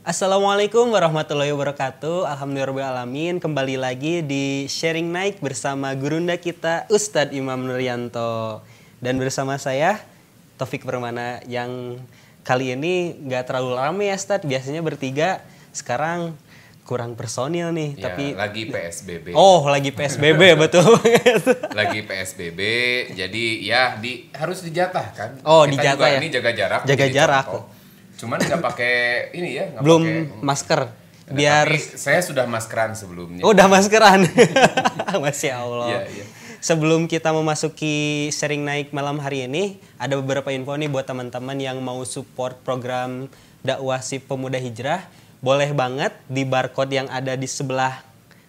Assalamualaikum warahmatullahi wabarakatuh. Alhamdulillahirrahmanirrahim. Kembali lagi di Sharing Night bersama gurunda kita Ustadz Imam Nuryanto. Dan bersama saya Taufik Permana yang kali ini gak terlalu rame ya Ustadz. Biasanya bertiga, sekarang kurang personil nih. Ya, tapi lagi PSBB. Oh, lagi PSBB betul. Lagi PSBB, jadi ya harus dijatah kan. Oh, kita dijatah juga ya. Ini jaga jarak. Jaga jadi jarak. contoh. Cuman nggak pakai ini ya. Belum pakai, masker. Biar tapi saya sudah maskeran sebelumnya. Oh, udah maskeran. Masya Allah. Iya, iya. Sebelum kita memasuki Sharing Night malam hari ini, ada beberapa info nih buat teman-teman yang mau support program dakwah si pemuda hijrah. Boleh banget di barcode yang ada di sebelah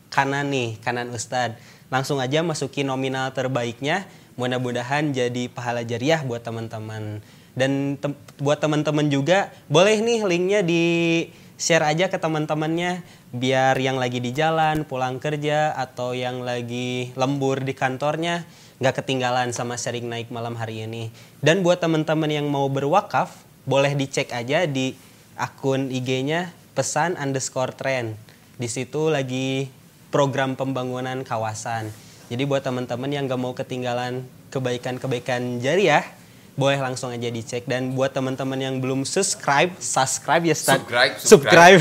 kanan nih, kanan Ustadz. Langsung aja masuki nominal terbaiknya. Mudah-mudahan jadi pahala jariah buat teman-teman. Dan buat teman-teman juga, boleh nih linknya di-share aja ke teman-temannya. Biar yang lagi di jalan, pulang kerja, atau yang lagi lembur di kantornya, nggak ketinggalan sama Sharing Night malam hari ini. Dan buat teman-teman yang mau berwakaf, boleh dicek aja di akun IG-nya pesan_trend. Di situ lagi program pembangunan kawasan. Jadi buat teman-teman yang gak mau ketinggalan kebaikan-kebaikan jariah, boleh langsung aja dicek. Dan buat teman-teman yang belum subscribe ya Ustaz. Subscribe.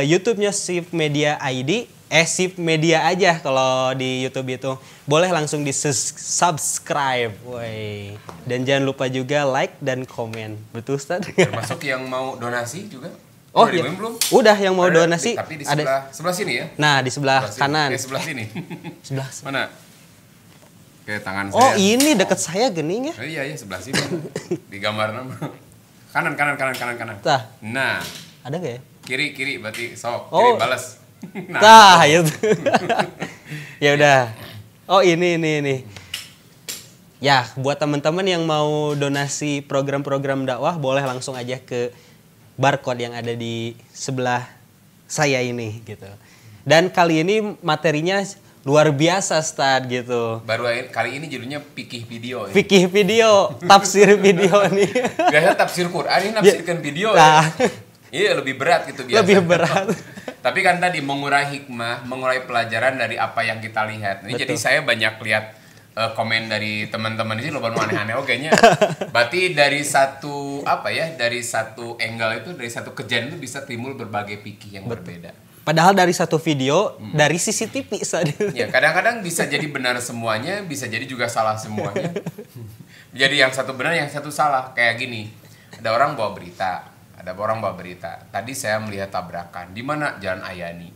YouTube-nya Sip Media ID, Sip Media aja kalau di YouTube itu. Boleh langsung di subscribe. Woi. Dan jangan lupa juga like dan komen. Betul Ustaz? Termasuk yang mau donasi juga. Oh iya. Belum? Udah yang mau donasi. Tapi di sebelah sini ya. Nah, di sebelah kanan. Sebelah sini. Sebelah mana? Kayak tangan saya. Oh, ini deket saya gening ya. Oh, iya sebelah sini. Di gambar nama. Kanan. Tah. Nah, ada nggak ya? Kiri berarti sok. Oh. Kiri balas. Nah. Tah, itu. Ya udah. Oh, ini. Ya, buat teman-teman yang mau donasi program-program dakwah boleh langsung aja ke barcode yang ada di sebelah saya ini gitu. Dan kali ini materinya luar biasa Ustadz gitu. Baru kali ini judulnya Fikih Video. Ya? Fikih video, tafsir video nih. Biasanya tafsir Quran, ini nafsirkan video. Nah. Iya lebih berat gitu biasanya. Lebih berat. Tapi kan tadi mengurai hikmah, mengurai pelajaran dari apa yang kita lihat. Ini jadi saya banyak lihat komen dari teman-teman ini loh aneh-aneh. Kayaknya berarti dari satu angle itu, dari satu kejadian itu bisa timbul berbagai fikih yang berbeda. Padahal dari satu video dari CCTV ya kadang-kadang bisa jadi benar semuanya, bisa jadi juga salah semuanya. Jadi yang satu benar, yang satu salah. Kayak gini, ada orang bawa berita. Tadi saya melihat tabrakan di mana Jalan Ayani,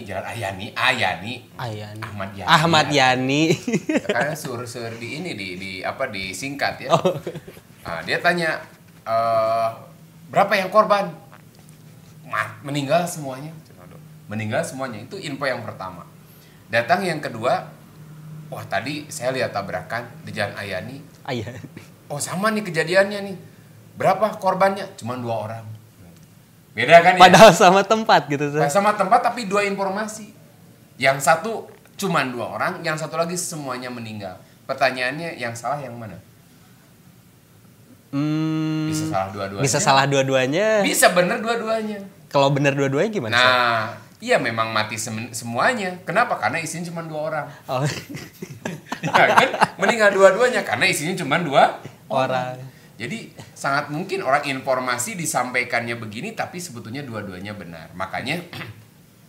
Jalan Ayani. Ahmad Yani. Karena sur di ini disingkat ya. Oh. Nah, dia tanya berapa yang korban? Meninggal semuanya. Itu info yang pertama. Datang yang kedua, wah tadi saya lihat tabrakan di Jalan Ayani. Oh sama nih kejadiannya nih. Berapa korbannya? Cuma 2 orang. Beda kan ya? Padahal sama tempat gitu. Sama tempat tapi 2 informasi. Yang satu cuma 2 orang, yang satu lagi semuanya meninggal. Pertanyaannya yang salah yang mana? Bisa salah dua-duanya. Bisa salah dua-duanya. Bisa bener dua-duanya. Kalau bener dua-duanya gimana? Nah, iya memang mati semuanya. Kenapa? Karena isinya cuma 2 orang. Oh. Ya kan? Meninggal dua-duanya karena isinya cuma 2 orang. Jadi sangat mungkin orang informasi disampaikannya begini tapi sebetulnya dua-duanya benar. Makanya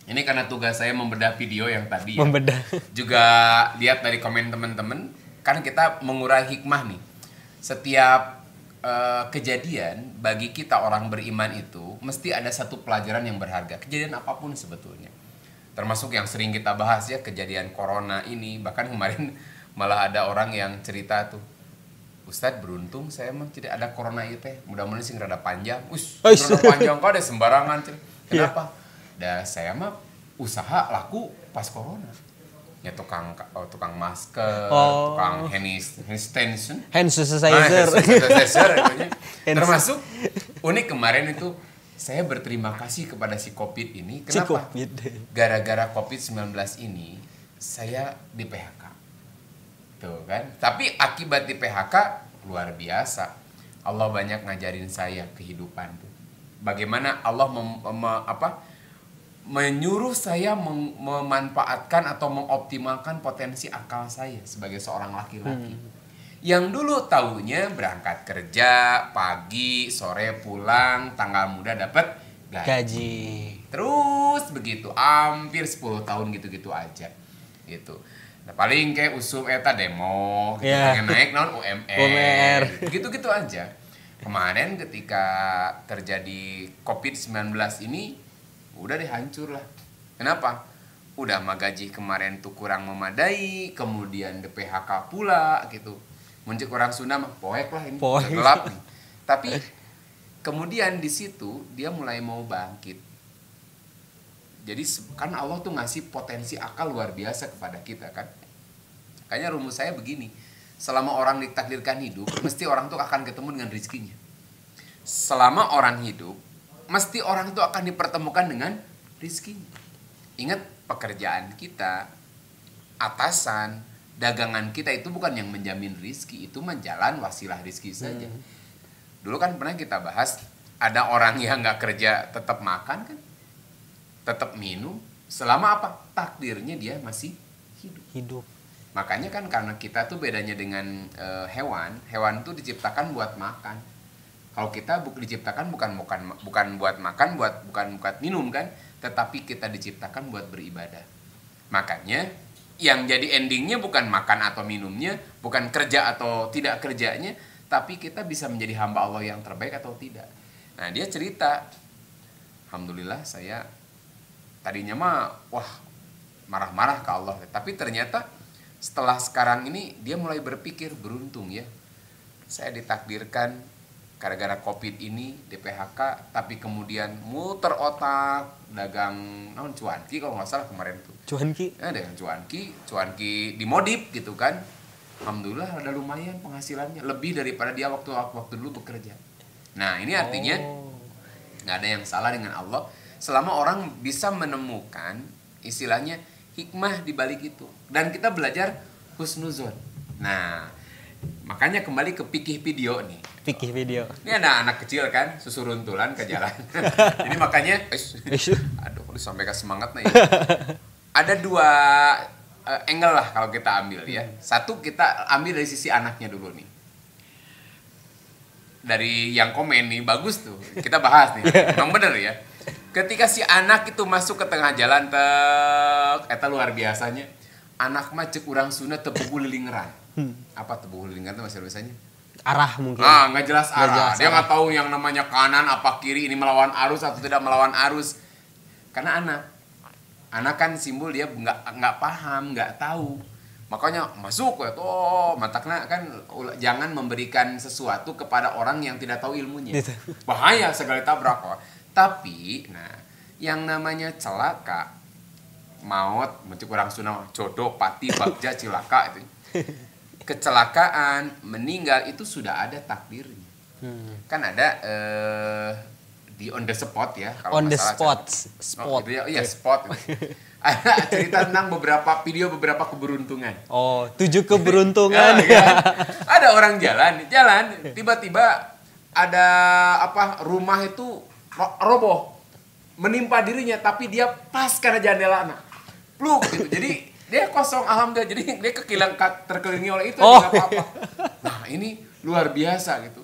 ini karena tugas saya membedah video yang tadi ya. Juga lihat dari komen teman-teman, kan kita mengurai hikmah nih. Setiap kejadian bagi kita orang beriman itu mesti ada satu pelajaran yang berharga. Kejadian apapun sebetulnya. Termasuk yang sering kita bahas ya, kejadian corona ini. Bahkan kemarin malah ada orang yang cerita tuh, Ustadz beruntung saya emang tidak ada corona itu teh. Mudah-mudahan sih rada panjang. Rada panjang kok ada sembarangan. Kenapa? Dah saya mah usaha laku pas corona. Ya tukang masker, tukang hand sanitizer. Termasuk unik kemarin itu saya berterima kasih kepada si Covid ini. Kenapa? Gara-gara Covid-19 ini saya di PHK. Tuh kan. Tapi akibat di PHK luar biasa. Allah banyak ngajarin saya kehidupan. Bagaimana Allah menyuruh saya memanfaatkan atau mengoptimalkan potensi akal saya sebagai seorang laki-laki. Yang dulu taunya berangkat kerja, pagi, sore pulang, tanggal muda dapat gaji. Terus begitu, hampir 10 tahun gitu-gitu aja. Gitu. Nah, paling kayak usum eta demo, gitu, pengen naik non UMR. Gitu-gitu aja. Kemarin ketika terjadi COVID-19 ini, udah deh hancur lah. Kenapa? Udah mah gaji kemarin tuh kurang memadai, kemudian PHK pula gitu. Muncul orang Sunda mah poek lah ini, gelap nih. Tapi kemudian di situ dia mulai mau bangkit. Jadi kan Allah tuh ngasih potensi akal luar biasa kepada kita kan. Makanya rumus saya begini. Selama orang ditakdirkan hidup, mesti orang tuh akan ketemu dengan rezekinya. Selama orang hidup, mesti orang itu akan dipertemukan dengan rezekinya. Ingat, pekerjaan kita, atasan, dagangan kita itu bukan yang menjamin rezeki, itu menjalan wasilah rezeki saja. Dulu kan pernah kita bahas, ada orang yang nggak kerja tetap makan kan, tetap minum, selama apa? Takdirnya dia masih hidup. Makanya kan karena kita tuh bedanya dengan hewan tuh diciptakan buat makan. Kalau kita diciptakan bukan buat makan, bukan buat minum kan, tetapi kita diciptakan buat beribadah. Makanya yang jadi endingnya bukan makan atau minumnya, bukan kerja atau tidak kerjanya, tapi kita bisa menjadi hamba Allah yang terbaik atau tidak. Nah, dia cerita, alhamdulillah saya tadinya mah marah-marah ke Allah, tapi ternyata setelah sekarang ini dia mulai berpikir, beruntung ya, saya ditakdirkan gara-gara COVID ini di PHK, tapi kemudian muter otak dagang cuanki kalau nggak salah kemarin tuh. Cuanki? Dagang cuanki dimodif gitu kan. Alhamdulillah ada lumayan penghasilannya, lebih daripada dia waktu dulu bekerja. Nah, ini artinya nggak ada yang salah dengan Allah selama orang bisa menemukan istilahnya hikmah di balik itu. Dan kita belajar husnuzon. Nah, makanya kembali ke fikih video nih. Fikih video. Ini ada anak kecil kan, susuruntulan ke jalan. Jadi makanya, aduh, sampai ke semangat nih. Ada dua angle lah kalau kita ambil ya. Satu, kita ambil dari sisi anaknya dulu nih. Dari yang komen nih, bagus tuh. Kita bahas nih. Memang bener ya. Ketika si anak itu masuk ke tengah jalan, eta luar biasanya. Anak mah cek urang Sunda tepugu lilingeran. Apa tepugu lilingeran itu masih biasanya? Arah mungkin. Nggak jelas arah. Dia nggak tahu yang namanya kanan apa kiri, ini melawan arus atau tidak melawan arus. Karena anak kan simbol dia nggak paham, nggak tahu. Makanya masuk ya tuh matakna kan, jangan memberikan sesuatu kepada orang yang tidak tahu ilmunya. Bahaya segala tabrak kok. Tapi yang namanya celaka, maut, mencuk orang Sunda, jodoh, pati, bagja, cilaka itu. Kecelakaan, meninggal itu sudah ada takdirnya. Kan ada di on the spot ya, kalau on the spot. Gitu ya, iya spot. Ada cerita tentang beberapa keberuntungan. 7 keberuntungan. Ya. Ada orang jalan, tiba-tiba ada rumah itu roboh, menimpa dirinya, tapi dia pas karena jendela pluk gitu. Jadi dia kosong, alhamdulillah. Jadi dia terkelilingi oleh itu, nggak apa-apa. Nah, ini luar biasa gitu.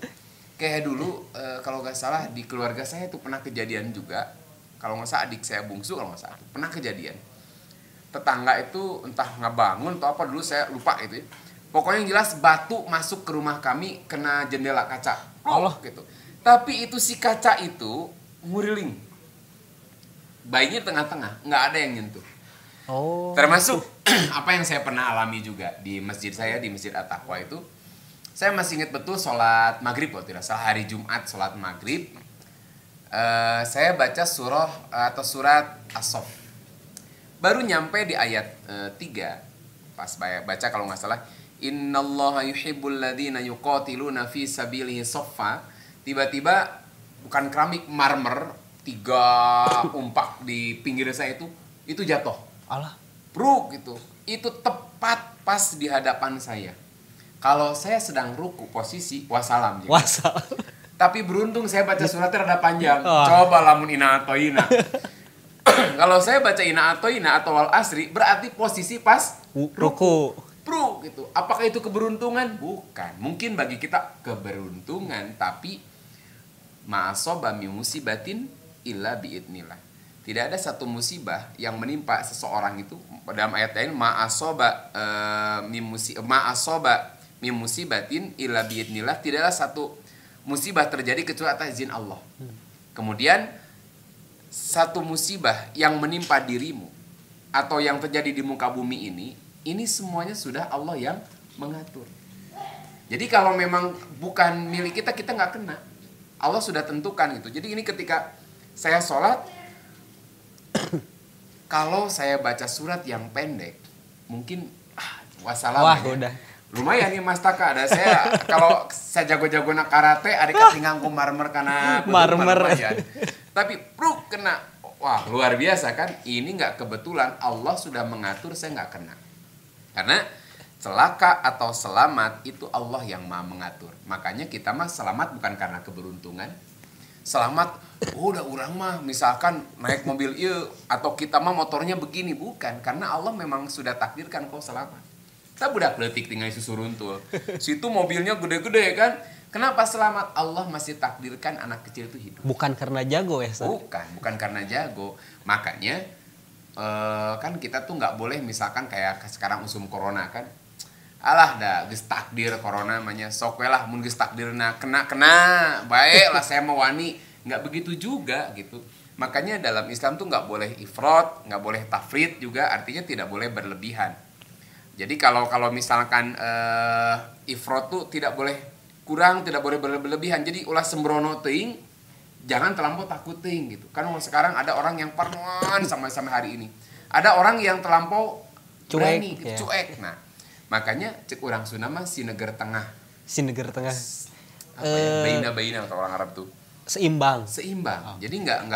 Kayak dulu kalau nggak salah di keluarga saya itu pernah kejadian juga. Kalau nggak salah adik saya bungsu, kalau nggak salah pernah kejadian. Tetangga itu entah ngebangun atau apa, dulu saya lupa gitu ya. Pokoknya yang jelas batu masuk ke rumah kami kena jendela kaca. Allah gitu. Tapi itu si kaca itu nguriling. Bayinya tengah-tengah, nggak ada yang nyentuh. Termasuk apa yang saya pernah alami juga di masjid saya, di Masjid At-Taqwa itu. Saya masih ingat betul sholat maghrib, kalau tidak salah hari Jumat sholat maghrib. Saya baca surat As-Saff. Baru nyampe di ayat 3. Pas baca kalau nggak salah, innallaha yuhibbul ladzina yuqatiluna fi sabilihi shaffa. Tiba-tiba bukan keramik, marmer, 3 umpak di pinggir saya itu jatuh. Allah. Bruk gitu. Itu tepat pas di hadapan saya. Kalau saya sedang ruku posisi wassalam. Wassalam. Tapi beruntung saya baca suratnya rada panjang. Coba lamun ina atau ina. Kalau saya baca ina atau wal asri berarti posisi pas ruku. Bro, gitu. Apakah itu keberuntungan? Bukan. Mungkin bagi kita keberuntungan, tapi ma'asoba min musibatin illa biidnillah. Tidak ada satu musibah yang menimpa seseorang itu dalam ayat lain ma'asoba min musibatin illa biidnillah. Tidaklah satu musibah terjadi kecuali atas izin Allah. Kemudian satu musibah yang menimpa dirimu atau yang terjadi di muka bumi ini semuanya sudah Allah yang mengatur. Jadi kalau memang bukan milik kita nggak kena. Allah sudah tentukan gitu. Jadi ini ketika saya sholat, kalau saya baca surat yang pendek, mungkin wassalam. Wah, udah. Lumayan nih Mas Taka. Ada saya kalau saya jago-jago nak karate, ada ketinggang ku marmer karena marmer. Tapi kena. Wah, luar biasa kan? Ini nggak kebetulan, Allah sudah mengatur saya nggak kena. Karena celaka atau selamat itu Allah yang Maha mengatur. Makanya kita mah selamat bukan karena keberuntungan. Selamat, udah urang mah misalkan naik mobil atau kita mah motornya begini, bukan. Karena Allah memang sudah takdirkan kau selamat. Kita budak letik tinggal susu runtul. Situ mobilnya gede-gede kan. Kenapa selamat? Allah masih takdirkan anak kecil itu hidup. Bukan karena jago ya, Ustaz? Bukan karena jago. Makanya kan kita tuh nggak boleh misalkan kayak sekarang usum corona kan. Alah dah geus takdir corona namanya sok we lah mun geus takdirna kena baiklah saya mau wani, nggak begitu juga gitu. Makanya dalam Islam tuh nggak boleh ifrat, nggak boleh tafrid juga, artinya tidak boleh berlebihan. Jadi kalau misalkan ifrat tuh tidak boleh kurang, tidak boleh berlebihan. Jadi ulah sembrono teuing, jangan terlampau takut teuing gitu. Kan sekarang ada orang yang parnoan sampai hari ini. Ada orang yang terlampau berani, gitu, cuek. Nah, makanya cek orang Sunda mah si negara tengah. Si negara tengah. Baina atau orang Arab tuh. Seimbang. Oh. Jadi nggak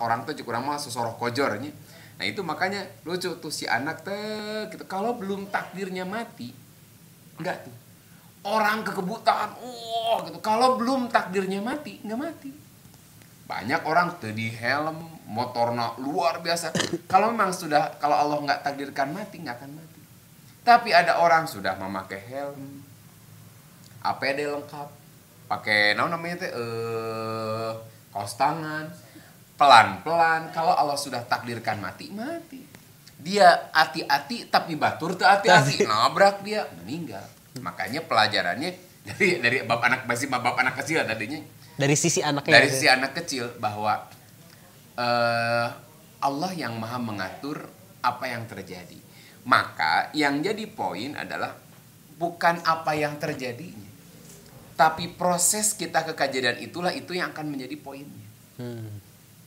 orang tuh cek orang mah sosoroh kojornya. Nah itu makanya lucu tuh si anak teh gitu. Kalau belum takdirnya mati, enggak tuh. Orang kekebutaan, gitu. Kalau belum takdirnya mati, nggak mati. Banyak orang tuh di helm, motornya luar biasa. Kalau memang kalau Allah nggak takdirkan mati, nggak akan mati. Tapi ada orang sudah memakai helm, APD lengkap, pakai kaos tangan, pelan-pelan. Kalau Allah sudah takdirkan mati. Dia hati-hati tapi batur tuh hati-hati, nabrak dia meninggal. Makanya pelajarannya dari bab anak kecil tadinya. Dari sisi anaknya. Dari sisi anak kecil bahwa Allah yang Maha mengatur apa yang terjadi. Maka yang jadi poin adalah bukan apa yang terjadinya, tapi proses kita ke kejadian itu yang akan menjadi poinnya.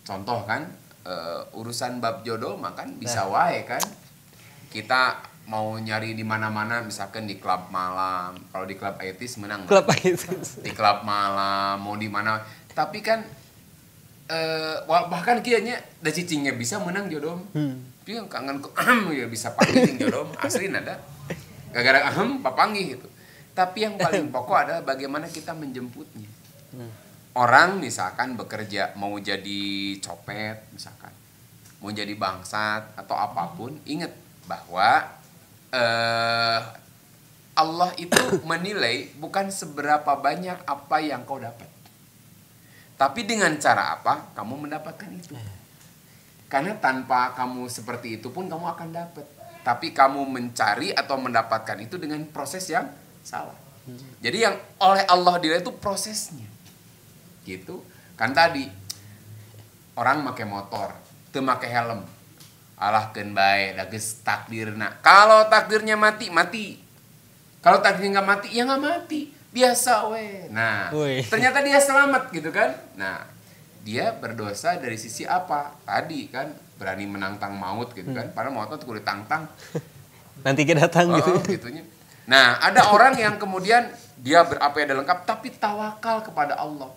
Contoh kan urusan bab jodoh makan bisa wae kan. Kita mau nyari di mana-mana misalkan di klub malam. Kalau di klub etis menang. Di klub malam mau di mana. Tapi kan bahkan kianya da cicingnya bisa menang jodoh. Tapi kangen ya bisa panggil jodoh asli nada. Gara-gara papanggih gitu. Tapi yang paling pokok adalah bagaimana kita menjemputnya. Orang misalkan bekerja mau jadi copet misalkan, mau jadi bangsat atau apapun, ingat bahwa Allah itu menilai bukan seberapa banyak apa yang kau dapat, tapi dengan cara apa kamu mendapatkan itu. Karena tanpa kamu seperti itu pun kamu akan dapat, tapi kamu mencari atau mendapatkan itu dengan proses yang salah. Jadi yang oleh Allah dilihat itu prosesnya. Gitu. Kan tadi orang pakai motor, teu make helm. Alah keun bae da geus takdirna. Kalau takdirnya mati. Kalau takdirnya enggak mati, ya enggak mati. Biasa we. Nah, ternyata dia selamat gitu kan. Nah, dia berdosa dari sisi apa? Tadi kan berani menantang maut gitu kan. Padahal maut itu kudu ditantang. Nanti kita datang gitu. Gitunya. Nah, ada orang yang kemudian dia berAPD lengkap tapi tawakal kepada Allah.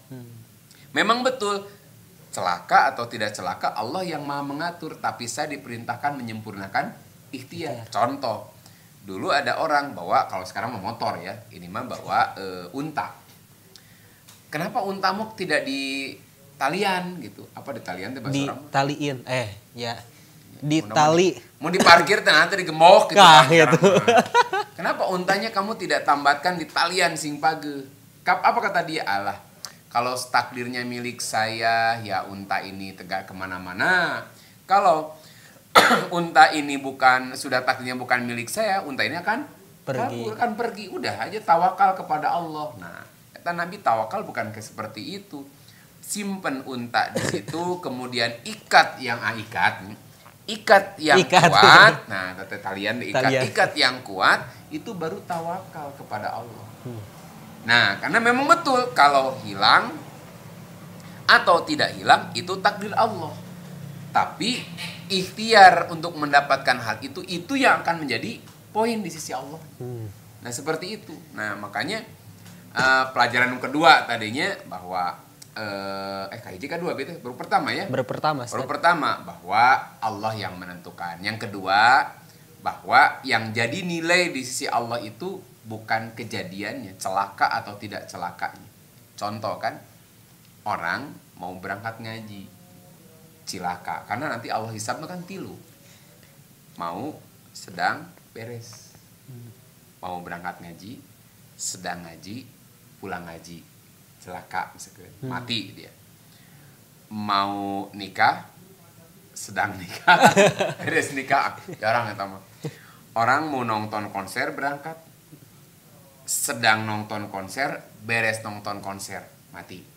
Memang betul celaka atau tidak celaka Allah yang Maha mengatur, tapi saya diperintahkan menyempurnakan ikhtiar. Contoh, Dulu ada orang bawa, kalau sekarang mau motor ya, ini mah bawa unta. Kenapa unta muk tidak di talian gitu? Apa di talian tuh bahasa orang? Ditaliin, ya. Ditali. Mau diparkir ternyata digembok gitu. Nah, gitu. Kenapa untanya kamu tidak tambatkan di talian sing page? Apa kata dia? Allah, kalau takdirnya milik saya, ya unta ini tegak kemana-mana. Kalau unta ini sudah takdirnya bukan milik saya, unta ini akan pergi. Udah aja tawakal kepada Allah. Nah, kata Nabi tawakal bukan seperti itu. Simpen unta di situ, kemudian ikat yang kuat. Nah, kalian ikat yang kuat, itu baru tawakal kepada Allah. Nah, karena memang betul kalau hilang atau tidak hilang itu takdir Allah. Tapi ikhtiar untuk mendapatkan hal itu yang akan menjadi poin di sisi Allah. Nah, seperti itu. Nah, makanya pelajaran yang kedua tadinya bahwa KIJ kedua baru pertama ya. Baru pertama bahwa Allah yang menentukan. Yang kedua bahwa yang jadi nilai di sisi Allah itu bukan kejadiannya, celaka atau tidak celakanya. Contoh kan, orang mau berangkat ngaji cilaka, karena nanti Allah hisabnya kan 3. Mau sedang beres, mau berangkat ngaji, sedang ngaji, pulang ngaji, celaka misalkan, mati dia. Mau nikah, sedang nikah, beres nikah, jarang ya tamu. Orang mau nonton konser berangkat, sedang nonton konser, beres nonton konser, mati.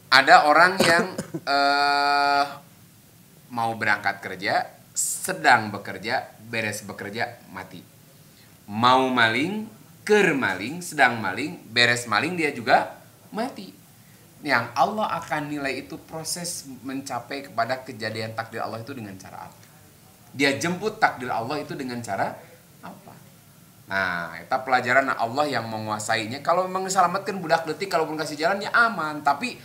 Ada orang yang mau berangkat kerja, sedang bekerja, beres bekerja, mati. Mau maling, maling, sedang maling, beres maling dia juga mati. Yang Allah akan nilai itu proses mencapai kepada kejadian takdir Allah itu dengan cara apa? Dia jemput takdir Allah itu dengan cara apa? Nah, itu pelajaran Allah yang menguasainya. Kalau memang diselamatkan budak detik, kalau pun kasih jalan ya aman. Tapi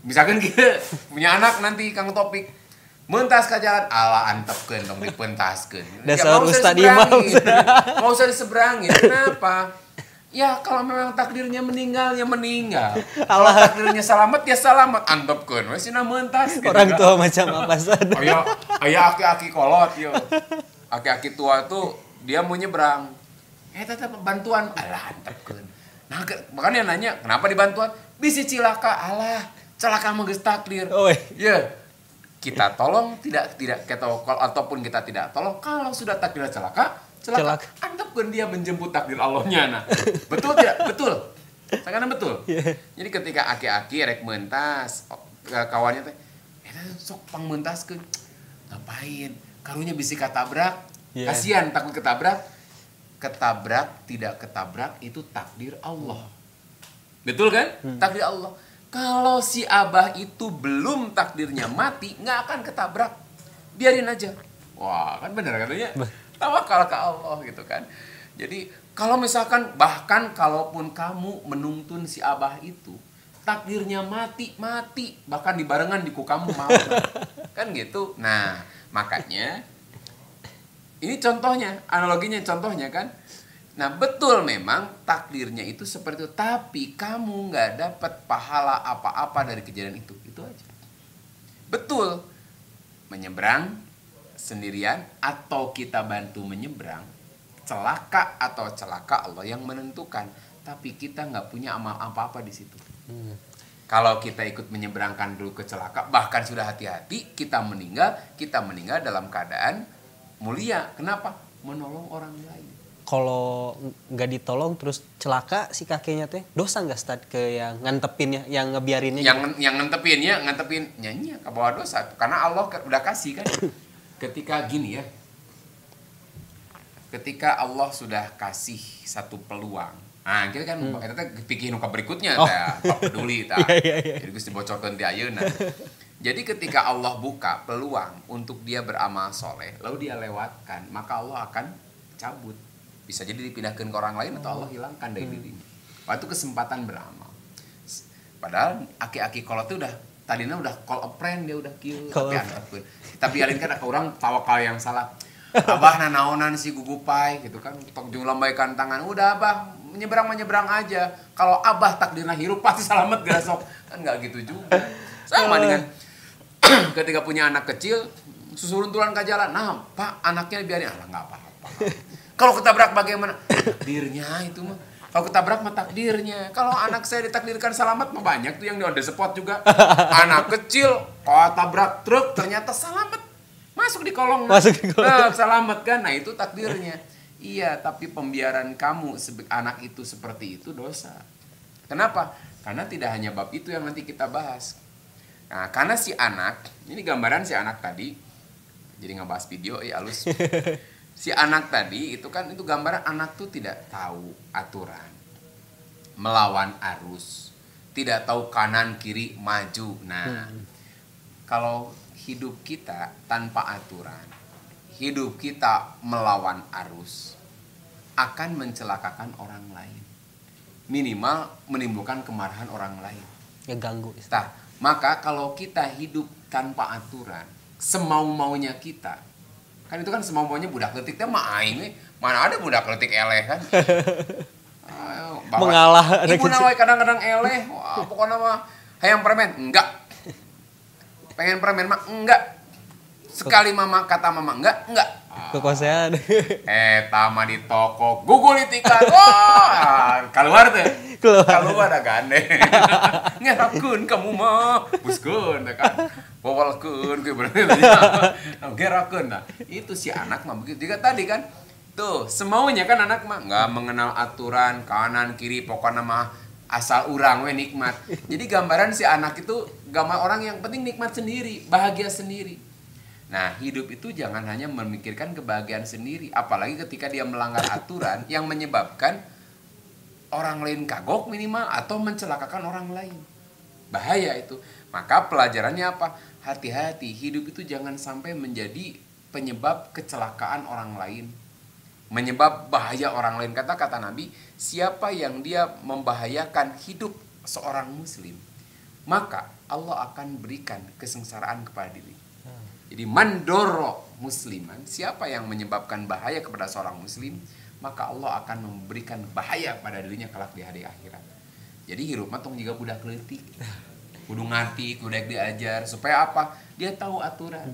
misalkan kita punya anak nanti Kang Topik mentas ke jalan, ala antepkeun dong dipentaskeun. Dasar Ustaz Imam. Mau usah diseberangin. Kenapa? Ya kalau memang takdirnya meninggal ya meninggal. Kalau takdirnya selamat ya selamat. Antepkeun we cenah mentas gitu. Orang tua macam apa sadar. Aya aki-aki kolot yo. Aki-aki tua tuh dia mau nyebrang. Tetap bantuan, alah antepkeun. Nah, makanya nanya, kenapa dibantuan? Bisi cilaka, alah. Celaka mah geus takdir. Ya. Kita tolong tidak ataupun kita tidak tolong, kalau sudah takdir celaka. Antepkeun dia menjemput takdir Allahnya. Nah, betul tidak? Betul. Sangat betul. Yeah. Jadi ketika aki-aki rek mentas, kawannya teh sok pang mentaskeun. Ngapain? Karunya bisi katabrak. Yeah. Kasihan takut ketabrak. Ketabrak tidak ketabrak itu takdir Allah. Betul kan? Takdir Allah. Kalau si Abah itu belum takdirnya mati, nggak akan ketabrak. Biarin aja. Wah, kan benar katanya. Tawakal ke Allah gitu kan. Jadi kalau misalkan bahkan kalaupun kamu menuntun si Abah itu, takdirnya mati, bahkan dibarengan di ku kamu mau. Kan gitu. Nah, makanya ini contohnya, analoginya contohnya kan. Nah betul memang takdirnya itu seperti itu. Tapi kamu gak dapat pahala apa-apa dari kejadian itu. Itu aja. Betul. Menyeberang sendirian atau kita bantu menyeberang. Celaka atau celaka Allah yang menentukan. Tapi kita gak punya amal apa-apa di situ. Kalau kita ikut menyeberangkan dulu ke celaka, bahkan sudah hati-hati, kita meninggal dalam keadaan mulia. Kenapa? Menolong orang lain. Kalau nggak ditolong terus celaka si kakeknya teh, dosa nggak start ke yang ngantepinnya, yang ngebiarinnya? Yang ngantepin nyanyi ke bawah dosa, karena Allah udah kasih kan. Ketika gini ya, ketika Allah sudah kasih satu peluang, nah kita kan kita pikirin ke berikutnya, tak peduli, tak. Jadi gue dibocorkan di ayeuna. Jadi ketika Allah buka peluang untuk dia beramal soleh, lalu dia lewatkan, maka Allah akan cabut. Bisa jadi dipindahkan ke orang lain atau Allah hilangkan dari dirinya. Waktu kesempatan beramal. Padahal aki-aki kolot itu tadinya udah call a friend, dia udah kill. Tapi biarin kan orang tawakal yang salah. Abah nanaonan si gugupai gitu kan, tok jeung lambaikan tangan, udah abah menyeberang aja. Kalau abah takdirna hirup pasti selamat gasok. Kan nggak gitu juga. Sama dengan ketika punya anak kecil, susuruntulan ke jalan. Nah, Pak, anaknya biarin, nggak apa-apa. Kalau ketabrak bagaimana? Takdirnya itu mah. Kalau ketabrak mah takdirnya. Kalau anak saya ditakdirkan selamat mah banyak tuh yang di on the spot juga. Anak kecil kalau tabrak truk ternyata selamat. Masuk di kolong. Nah, selamat kan. Nah, itu takdirnya. Iya, tapi pembiaran kamu anak itu seperti itu dosa. Kenapa? Karena tidak hanya bab itu yang nanti kita bahas. Nah, karena si anak, ini gambaran si anak tadi. Jadi ngebahas video ya halus. Si anak tadi itu kan itu gambaran anak tuh tidak tahu aturan, melawan arus, tidak tahu kanan kiri maju. Nah, kalau hidup kita tanpa aturan, hidup kita melawan arus, akan mencelakakan orang lain, minimal menimbulkan kemarahan orang lain. Ya ganggu. Nah, maka kalau kita hidup tanpa aturan, semau-maunya kita. Kan itu kan semau-maunya budak leutik teh mah aing we. Mana ada budak leutik eleh kan. Mengalah ibu nawe kadang-kadang eleh. Wah, pokoknya mah hayang permen. Enggak. Pengen permen mah enggak. Sekali mama kata mama enggak. Kekosean. Eta mah di toko gugulitikan. Wah, keluar teh. Keluar ada gandeng. Ngerapkeun kamu mah. Buskeun teh kan. Bawalkeun ge berarti gerakeun. Nah, itu si anak mah begitu juga tadi kan. Tuh, semaunya kan anak mah enggak mengenal aturan kanan kiri, pokoknya mah asal urang we nikmat. Jadi gambaran si anak itu gambar orang yang penting nikmat sendiri, bahagia sendiri. Nah, hidup itu jangan hanya memikirkan kebahagiaan sendiri, apalagi ketika dia melanggar aturan yang menyebabkan orang lain kagok minimal atau mencelakakan orang lain. Bahaya itu. Maka pelajarannya apa? Hati-hati, hidup itu jangan sampai menjadi penyebab kecelakaan orang lain, menyebab bahaya orang lain. Kata Nabi, siapa yang dia membahayakan hidup seorang muslim, maka Allah akan berikan kesengsaraan kepada diri. Jadi mandoro musliman, siapa yang menyebabkan bahaya kepada seorang muslim, maka Allah akan memberikan bahaya pada dirinya kelak di hari akhirat. Jadi hirup mah tong juga budak leutik. Kudu ngerti, kudu diajar supaya apa? Dia tahu aturan.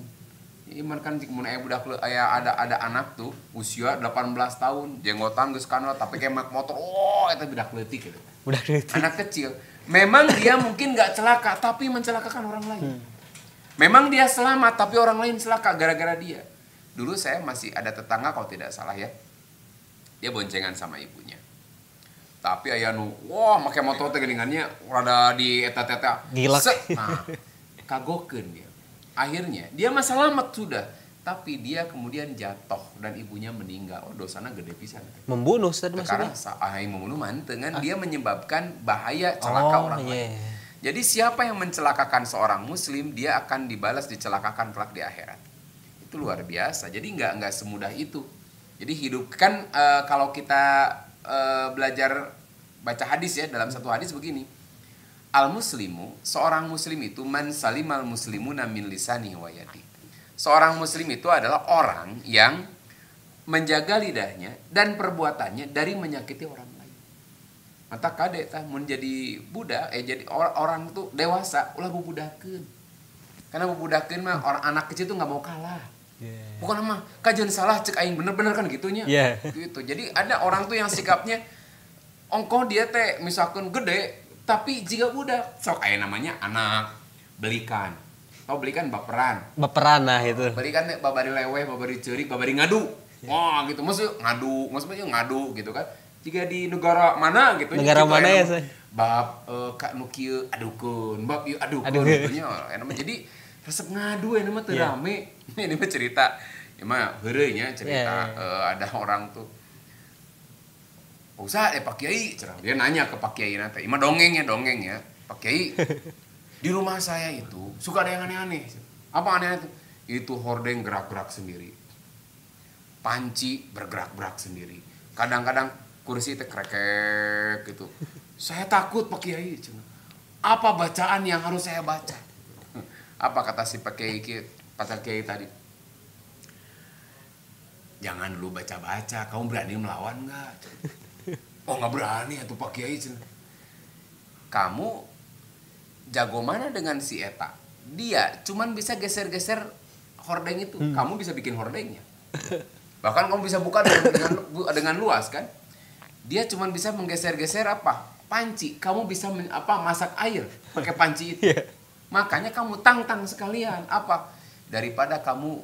Iman kan mun aya budak ada anak tuh usia 18 tahun, jenggotan geus kanal tapi kayak mak motor. Oh, eta budak leutik gitu. Budak leutik. Anak kecil. Memang dia mungkin enggak celaka tapi mencelakakan orang lain. Memang dia selamat tapi orang lain celaka gara-gara dia. Dulu saya masih ada tetangga kalau tidak salah ya. Dia boncengan sama ibunya. Tapi aya nu wah make motor teh geuningannya rada di eta-eta. Gila. Nah, kagokeun dia. Akhirnya dia mah selamat sudah, tapi dia kemudian jatuh dan ibunya meninggal. Oh, dosana gede pisan. Membunuh tadi maksudnya. Karena membunuh mantengan dia menyebabkan bahaya celaka orang lain. Jadi siapa yang mencelakakan seorang muslim, dia akan dibalas dicelakakan kelak di akhirat. Itu luar biasa. Jadi enggak semudah itu. Jadi hidup kan kalau kita belajar baca hadis ya, dalam satu hadis begini. Al-muslimu, seorang muslim itu man salimal muslimuna min lisanihi wa yadihi. Seorang muslim itu adalah orang yang menjaga lidahnya dan perbuatannya dari menyakiti orang lain. Mata kade tah mun jadi budak jadi orang tuh dewasa ulah bubudakeun. Karena bubudakeun mah orang anak kecil tuh enggak mau kalah. Bukan mah kajian salah cek aing bener-bener kan gitunya. Gitu. Jadi ada orang tuh yang sikapnya ongkoh dia teh misalkan gede tapi jika budak sok aya namanya anak belikan. Tahu belikan baperan. Baperan nah itu. Belikan teh babari leweh, babari ceurik, babari ngadu. Wah, gitu. Maksudnya ngadu gitu kan. Jika di negara mana gitu. Negara gitu, mana ya, saya? Bab kak nu kieu adukeun, bab ieu adukeun gitu nya. Jadi resep ngadu nama teu rame. Ini mah cerita. Ya mah heureuy nya cerita ada orang tuh usah Pak Kiai cerah. Dia nanya ke Pak Kiai nanti. Ima dongeng ya. Pak Kiai, di rumah saya itu suka ada yang aneh-aneh. Apa aneh itu? Itu hordeng gerak-gerak sendiri. Panci bergerak-gerak sendiri. Kadang-kadang kursi teh krekek gitu. Saya takut Pak Kiai. Apa bacaan yang harus saya baca? Apa kata si Pak Kiai tadi? jangan dulu baca-baca, kamu berani melawan nggak? Oh nggak berani atuh Pak Kiai. Kamu jago mana dengan si Eta? Dia cuman bisa geser-geser hordeng itu, kamu bisa bikin hordengnya. Bahkan kamu bisa buka dengan luas kan? Dia cuma bisa menggeser-geser apa? Panci. Kamu bisa masak air pakai panci itu. Makanya kamu tang-tang sekalian. Apa? Daripada kamu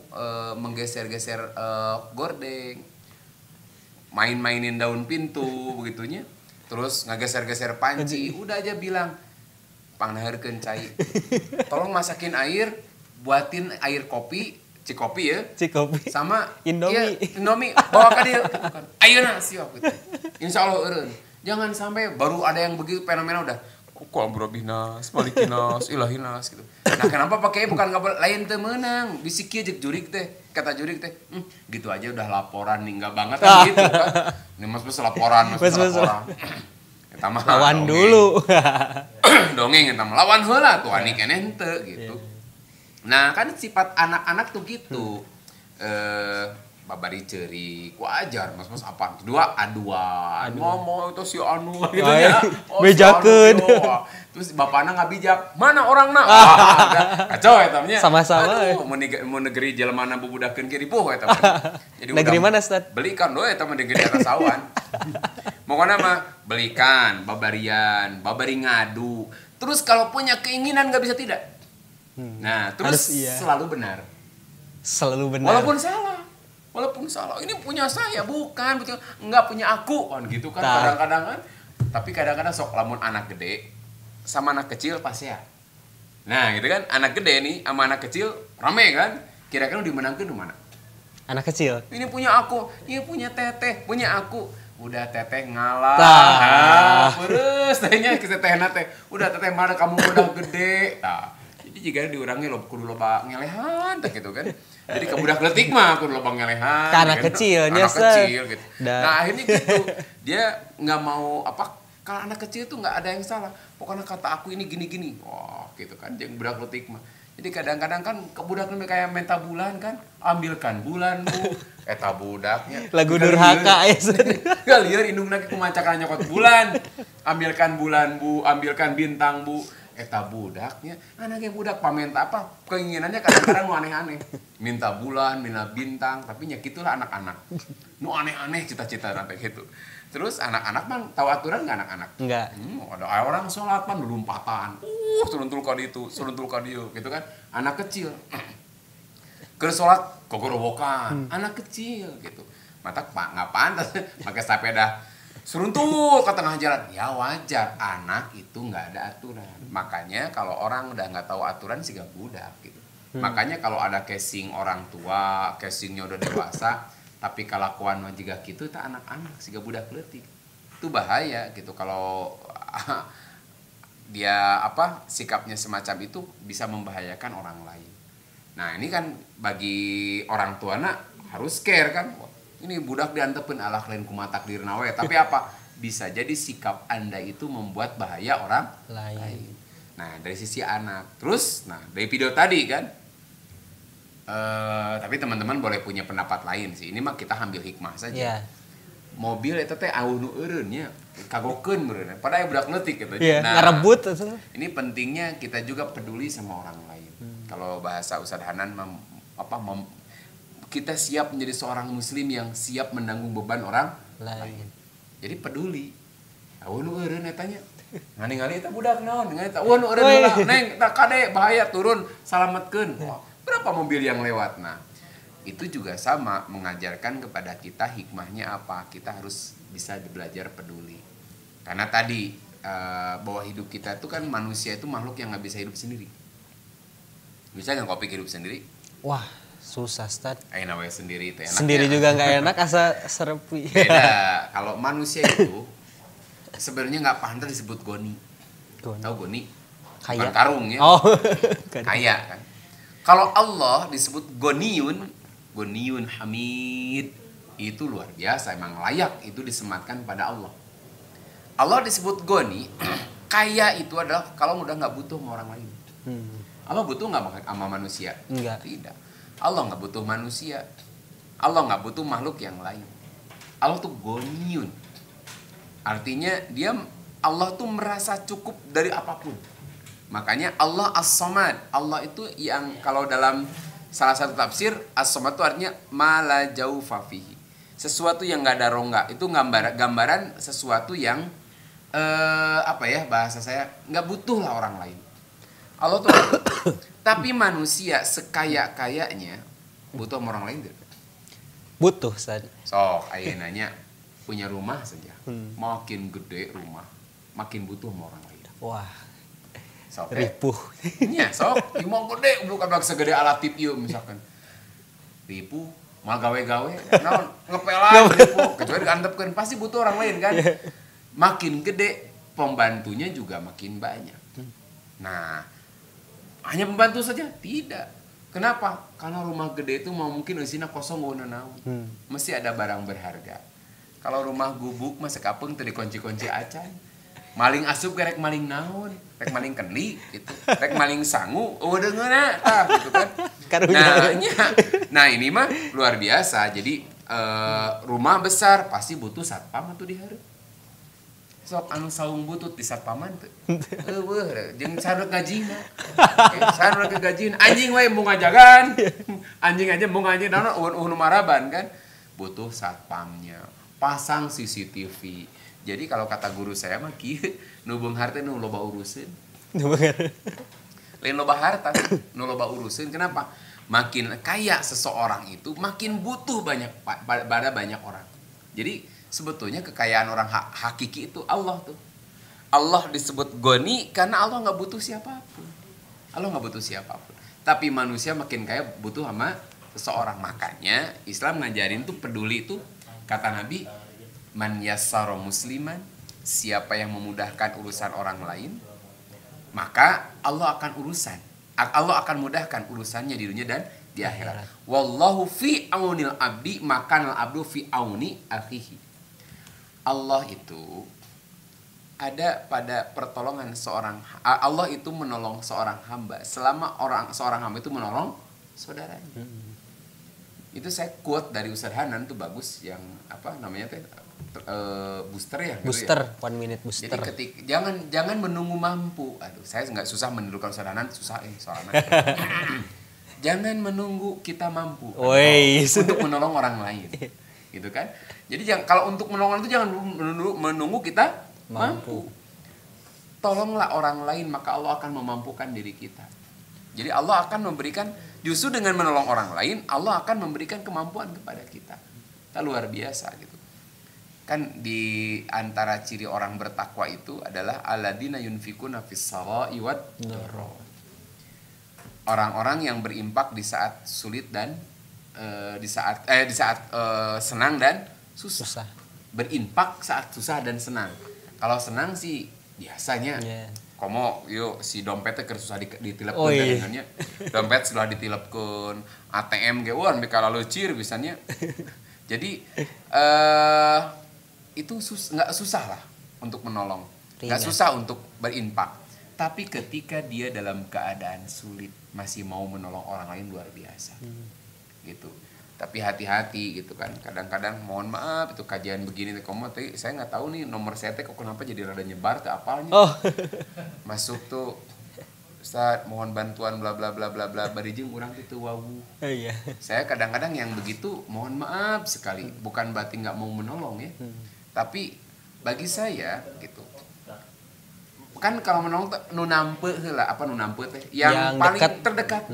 menggeser-geser gordeng, main-mainin daun pintu begitunya, terus ngegeser-geser panci, udah aja bilang, pangnaheurkeun cai. Tolong masakin air, buatin air kopi. Cikopi ya, Cikopi sama Indomie, ya, Indomie bawa ke dia, ayeuna siap gitu. Insya Allah eureun. Jangan sampai baru ada yang begitu fenomena udah kok amrobinas, malikinas, ilahinas gitu. Nah kenapa pakai bukan ngabal lain teh menang, bisi kieu jeung jurig teh, kata jurig teh, gitu aja udah laporan nih enggak banget kan gitu kan. Ini mas laporan, laporan. Eta mah lawan dulu. Dongeng eta mah lawan heula tuh ani keneh henteu gitu. Nah kan sifat anak-anak tuh gitu, babari ceurik, wajar mas apa? Kedua aduan, ngomong itu si anu gitu ya, bejakeun. Terus bapakna nggak bijak, mana orang nak? Kacau ya tamnya. Sama-sama. Mau negeri jelmana bubudakeun ke ripuh ya Jadi negeri mana Ustaz? Belikan doh ya teman negeri atas awan. Pokoknya mah belikan, babarian, babari ngadu. Terus kalau punya keinginan nggak bisa tidak. Nah, terus selalu benar. Selalu benar. Walaupun salah. Ini punya saya, bukan betul. Enggak punya aku, kan gitu kan kadang-kadang kan. Tapi kadang-kadang sok lamun anak gede sama anak kecil pasti ya. Nah, gitu kan. Anak gede nih sama anak kecil rame kan. Kira-kira dimenangkan di mana? Anak kecil. Ini punya aku, ini punya teteh, punya aku. Udah teteh ngalah. Terus tehnya ke tetehna teh. Udah teteh mana kamu udah gede. Tah. Jadi jika diurangi kudu loba ngelehan gitu kan. Jadi ke budak leutik mah kudu loba ngelehan. Anak kecilnya kecil gitu. Nah, akhirnya gitu. Dia enggak mau kalau anak kecil tuh enggak ada yang salah. Pokoknya kata aku ini gini-gini. Wah, gitu kan. Jeung budak leutik mah. Jadi kadang-kadang kan ke budak kayak minta bulan kan. Ambilkan bulan Bu. Eta budaknya. Lagu durhaka ya. Galieur indungna ke kumacakan nyokot bulan. Ambilkan bulan Bu, ambilkan bintang Bu. Eta budaknya, anaknya budak pamenta apa? Keinginannya kadang-kadang nu aneh-aneh. Minta bulan, minta bintang, tapi nya gitulah anak-anak. Nu aneh-aneh cita-cita nanti gitu. Terus anak-anak mah tahu aturan enggak anak-anak? Enggak. Ada orang sholat mah lumpatan. Turun-turun ka ditu, turun-turun ka dieu gitu kan. Anak kecil. Keur sholat gogorowokan, anak kecil gitu. Mata enggak pantas pakai sepeda seruntul ke tengah jalan. Ya wajar, anak itu nggak ada aturan. Makanya kalau orang udah nggak tahu aturan sih gak budak gitu. Makanya kalau ada casing orang tua, casingnya udah dewasa, tapi kelakuan mah juga gitu, itu anak-anak sih gak budak leutik. Itu bahaya gitu kalau dia sikapnya semacam itu bisa membahayakan orang lain. Nah ini kan bagi orang tua harus care kan. Ini budak diantepeun alak lain kumaha takdirna we. Tapi bisa jadi sikap Anda itu membuat bahaya orang lain. Nah, dari sisi anak. Terus, dari video tadi kan. Tapi teman-teman boleh punya pendapat lain sih. Ini mah kita ambil hikmah saja. Yeah. Mobil eta teh nu eureun nya. Kagokeun meureun. Padahal budak leutik gitu. Yeah, ngarebut. Ini pentingnya kita juga peduli sama orang lain. Kalau bahasa Ustaz Hanan kita siap menjadi seorang muslim yang siap menanggung beban orang lain. Jadi peduli. Nu eureun eta nya. Ningali eta budak naon, ningali eta. Nu eureun heula, neng, tak kade bahaya turun, salametkeun. Berapa mobil yang lewat? Nah, itu juga sama mengajarkan kepada kita hikmahnya apa? Kita harus bisa belajar peduli. Karena tadi bahwa hidup kita itu kan manusia itu makhluk yang nggak bisa hidup sendiri. Bisa nggak kopi hidup sendiri? Wah, susah Ustaz. Ayeuna we sendiri teh. Sendiri juga nggak enak asa serepi. Beda. Kalau manusia itu sebenarnya nggak pantas disebut goni. Tahu goni? Kaya. Bukan karung ya. Oh. Kaya kan. Kalau Allah disebut goniyun hamid, itu luar biasa, emang layak itu disematkan pada Allah. Allah disebut goni, kaya itu adalah kalau udah nggak butuh sama orang lain. Allah butuh nggak sama manusia? Enggak. Tidak. Allah nggak butuh manusia. Allah nggak butuh makhluk yang lain. Allah tuh goniun. Artinya Allah tuh merasa cukup dari apapun. Makanya Allah As-Samad. Allah itu yang kalau dalam salah satu tafsir As-Samad itu artinya ma la jaufa fihi. Sesuatu yang nggak ada rongga. Itu gambaran sesuatu yang bahasa saya nggak butuh lah orang lain. Allah tuh tapi manusia sekaya-kayanya butuh sama orang lain gak? Butuh, Ustaz. Sok, ayah nanya punya rumah saja. Makin gede rumah, makin butuh sama orang lain. Wah. Sok, ripuh. Iya, sok, mau gede bukan segede alat tip ieu misalkan. Ripuh, mal gawe-gawe, naon ngepelan ripuh, kecuali diantepkeun pasti butuh orang lain kan. Makin gede pembantunya juga makin banyak. Nah, hanya pembantu saja? Tidak. Kenapa? Karena rumah gede itu mungkin isinya kosong gak naon. Mesti ada barang berharga. Kalau rumah gubuk mah sekapeng teu dikunci-kunci acan. Maling asup gerek maling naon? Rek maling kendi gitu. Rek maling sangu deungeuna gitu kan. Nah, ini mah luar biasa. Jadi rumah besar pasti butuh satpam atuh di hareup. Sok anu saung butut di satpaman teh. Jeung sareng gajina. Sareng gajina anjing we mau ngajagan. Anjing aja mau ngajagan naon uhun maraban kan. Butuh satpamnya. Pasang CCTV. Jadi kalau kata guru saya mah kieu nu beunghar teh nu loba uruseun. Lain loba harta, nu loba uruseun. Kenapa? Makin kaya seseorang itu makin butuh pada banyak orang. Jadi sebetulnya kekayaan orang hakiki itu Allah tuh. Allah disebut goni karena Allah nggak butuh siapapun. Allah nggak butuh siapapun. Tapi manusia makin kaya butuh sama seseorang. Makanya Islam ngajarin tuh peduli itu. Kata Nabi, man yassara musliman, siapa yang memudahkan urusan orang lain, maka Allah akan mudahkan urusannya di dunia dan di akhirat. Wallahu fi aunil abdi, maka al abdu fi auni akhihi. Allah itu ada pada pertolongan Allah itu menolong seorang hamba selama seorang hamba itu menolong saudaranya. Itu saya quote dari Ustaz Hanan tuh bagus yang booster ya. Booster, gitu ya. 1 minute booster. Jadi jangan menunggu mampu. Aduh, saya nggak susah menirukan Ustaz Hanan, susah soalnya. Jangan menunggu kita mampu untuk menolong orang lain. Gitu kan? Jadi kalau untuk menolong itu jangan menunggu kita mampu. Tolonglah orang lain maka Allah akan memampukan diri kita. Jadi Allah akan memberikan, justru dengan menolong orang lain Allah akan memberikan kemampuan kepada kita. Kita luar biasa gitu. Kan di antara ciri orang bertakwa itu adalah alladzina yunfikuna fis-sarai wad dharra. Orang-orang yang berimpak di saat sulit dan di saat senang dan susah. Berinfak saat susah dan senang. Kalau senang sih biasanya komo yuk si dompetnya keur susah ditilepkeun dengannya. Dompet sudah ditilepkeun, ATM ge wan bika leucir bisanya. Jadi itu enggak susah lah untuk menolong. Enggak susah untuk berinfak. Tapi ketika dia dalam keadaan sulit masih mau menolong orang lain luar biasa. Gitu. Tapi hati-hati gitu kan. Kadang-kadang mohon maaf itu kajian begini teh saya nggak tahu nih nomor saya teh kok kenapa jadi rada nyebar teh apalnya. Masuk tuh Ustaz mohon bantuan bla bla bla bla bla barijeng urang teh teu wawu. Iya. Saya kadang-kadang yang begitu mohon maaf sekali, bukan berarti nggak mau menolong ya. Tapi bagi saya gitu. Kan kalau menolong nu nampe heula apa nu nampe teh yang paling terdekat.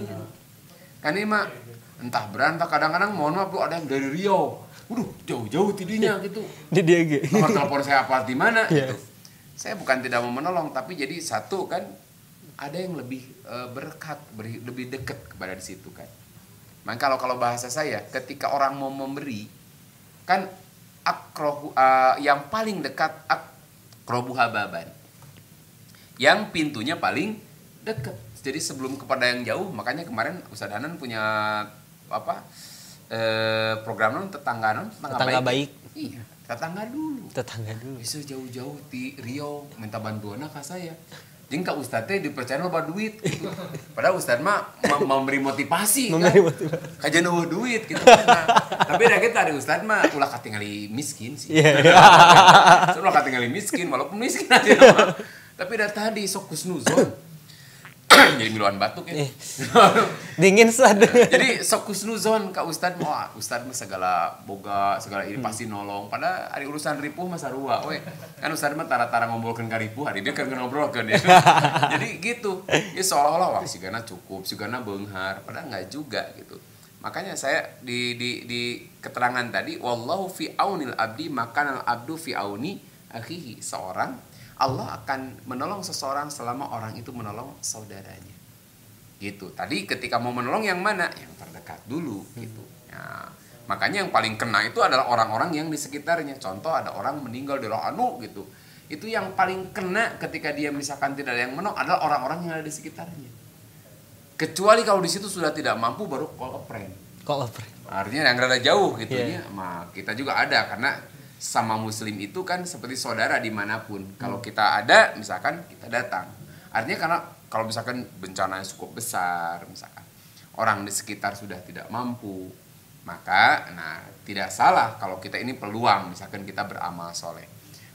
Kan ini mah entah berantah kadang-kadang mohon maaf ada yang dari Riau. Jauh-jauh tidinya gitu. Di dia ge. Nomor telepon saya apa di mana gitu. Saya bukan tidak mau menolong tapi jadi satu kan ada yang lebih berkat, lebih dekat kepada di situ kan. Maka kalau bahasa saya ketika orang mau memberi kan yang paling dekat akrobu hababan. Yang pintunya paling dekat. Jadi sebelum kepada yang jauh, makanya kemarin Ustaz Hanan punya program tetangga baik. Iya, tetangga dulu. Bisa jauh-jauh di Riau minta bantuan ke saya. Jeung ka ustad teh dipercaya loba duit gitu. Padahal ustad mah memberi motivasi kan. Kajian eueuh duit gitu. Nah, tapi da kita ada ustad mah ulah katingali miskin sih. Ulah katingali miskin walaupun miskin aja mah. Tapi da tadi sok kusnuzon. Jadi miluan batuk ya. Dingin sad. Jadi sok kusnuzon ka ustad mah ustad mah segala boga segala ini pasti nolong. Pada hari urusan ripuh mah sarua we. Kan ustad mah tara-tara ngombolkeun ka ripuh hari dia keur ngobrolkeun ya. Jadi gitu. Ya seolah-olah wah sigana cukup, sigana beunghar, padahal enggak juga gitu. Makanya saya di keterangan tadi wallahu fi aunil abdi makanal abdu fi auni akhihi. Seorang Allah akan menolong seseorang selama orang itu menolong saudaranya. Gitu. Tadi ketika mau menolong yang mana? Yang terdekat dulu gitu. Ya, makanya yang paling kena itu adalah orang-orang yang di sekitarnya. Contoh ada orang meninggal di Anu gitu. Itu yang paling kena ketika dia misalkan tidak ada yang menolong adalah orang-orang yang ada di sekitarnya. Kecuali kalau di situ sudah tidak mampu baru call a friend. Call a friend. Artinya yang rada jauh gitu ya. Kita juga ada karena sama muslim itu kan seperti saudara dimanapun. Kalau kita ada, misalkan kita datang. Artinya karena kalau misalkan bencana yang cukup besar, misalkan orang di sekitar sudah tidak mampu, maka tidak salah kalau kita ini peluang, misalkan kita beramal soleh.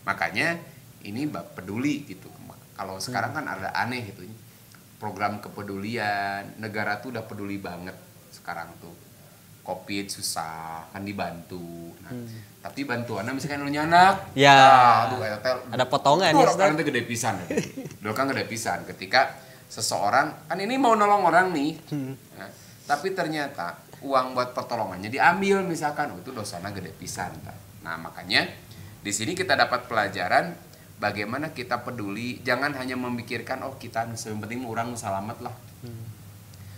Makanya ini peduli gitu. Kalau sekarang kan ada aneh gitu. Program kepedulian, negara tuh udah peduli banget sekarang tuh. Covid susah kan dibantu. Nah, tapi bantuannya misalkan lu nyanak, ya, ada potongan ya. Kan itu gede pisan. Dulu kan gede pisan ketika seseorang kan ini mau nolong orang nih. Nah, tapi ternyata uang buat pertolongannya diambil misalkan, itu dosanya gede pisan. Nah, makanya di sini kita dapat pelajaran bagaimana kita peduli, jangan hanya memikirkan kita yang penting orang selamat lah.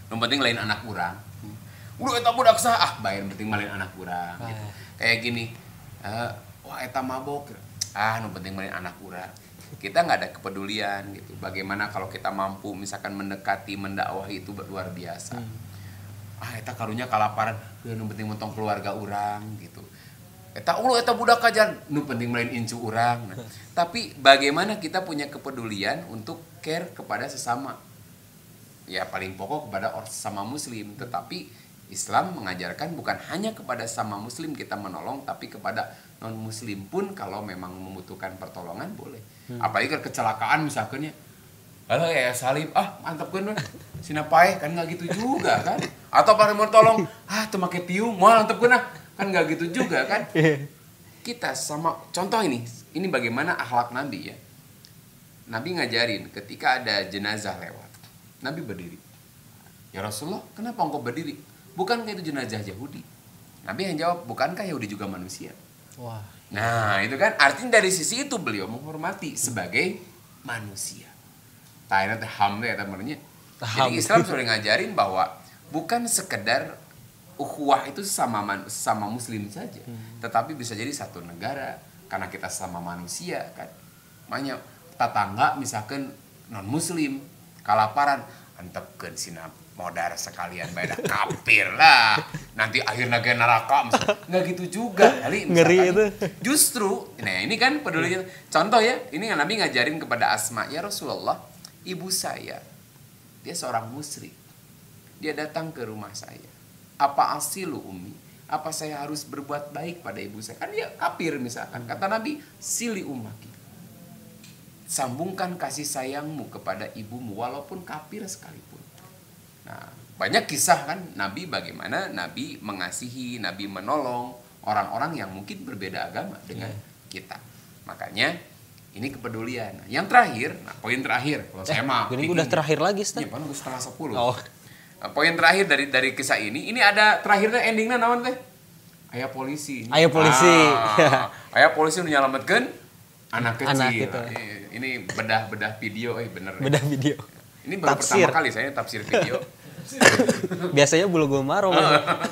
Yang penting lain anak orang. Udah eta budak sah bayar penting malin anak urang gitu. Kayak gini. Wah eta mabok. Nu penting malin anak urang. Kita enggak ada kepedulian gitu. Bagaimana kalau kita mampu misalkan mendekati mendakwahi itu luar biasa. Eta karunya kalaparan, nu penting mentong keluarga urang gitu. Eta budak kajan, nu penting malin incu urang. Nah, tapi bagaimana kita punya kepedulian untuk care kepada sesama. Ya paling pokok kepada sesama muslim, tetapi Islam mengajarkan bukan hanya kepada sama muslim kita menolong, tapi kepada non muslim pun kalau memang membutuhkan pertolongan boleh. Apalagi kalau kecelakaan misalkan ya, halo ya Salim, mantap kan sinapae kan nggak gitu juga kan? Atau pada mau tolong, tuh make piung, mau mantap kan nggak gitu juga kan? Kita sama contoh ini bagaimana akhlak Nabi ya. Nabi ngajarin ketika ada jenazah lewat, Nabi berdiri. Ya Rasulullah, kenapa engkau berdiri? Bukankah itu jenazah Yahudi? Nabi yang jawab, bukankah Yahudi juga manusia? Wah. Nah, itu kan artinya dari sisi itu beliau menghormati sebagai manusia. Tanya teh ham teh temennya. Jadi Islam sudah ngajarin bahwa bukan sekedar ukhuwah itu sama muslim saja, tetapi bisa jadi satu negara karena kita sama manusia kan. Makanya tetangga misalkan non muslim kalaparan antepkeun sinap modar sekalian bae kafir lah. Nanti akhirnya ke neraka misalnya. Enggak gitu juga kali ngeri itu. Justru ini kan pedulinya. Contoh ya, ini yang Nabi ngajarin kepada Asma, ya Rasulullah, ibu saya dia seorang musyrik. Dia datang ke rumah saya. Apa asilu ummi? Apa saya harus berbuat baik pada ibu saya? Kan dia kafir misalkan. Kata Nabi, sili ummaki. Sambungkan kasih sayangmu kepada ibumu walaupun kafir sekalipun. Nah, banyak kisah kan Nabi bagaimana Nabi mengasihi, Nabi menolong orang-orang yang mungkin berbeda agama dengan kita. Makanya ini kepedulian. Yang terakhir, poin terakhir kalau saya mah ini udah terakhir lagi, Ustaz. Iya, kan udah 9:30. Poin terakhir dari kisah ini ada terakhirnya endingnya naon teh? Aya polisi. Aya polisi. Aya polisi menyelamatkan anak kecil. Anak gitu. Ini bedah video, bener. Bedah video. Ini baru pertama kali saya tafsir video. Biasanya bulu gomaro.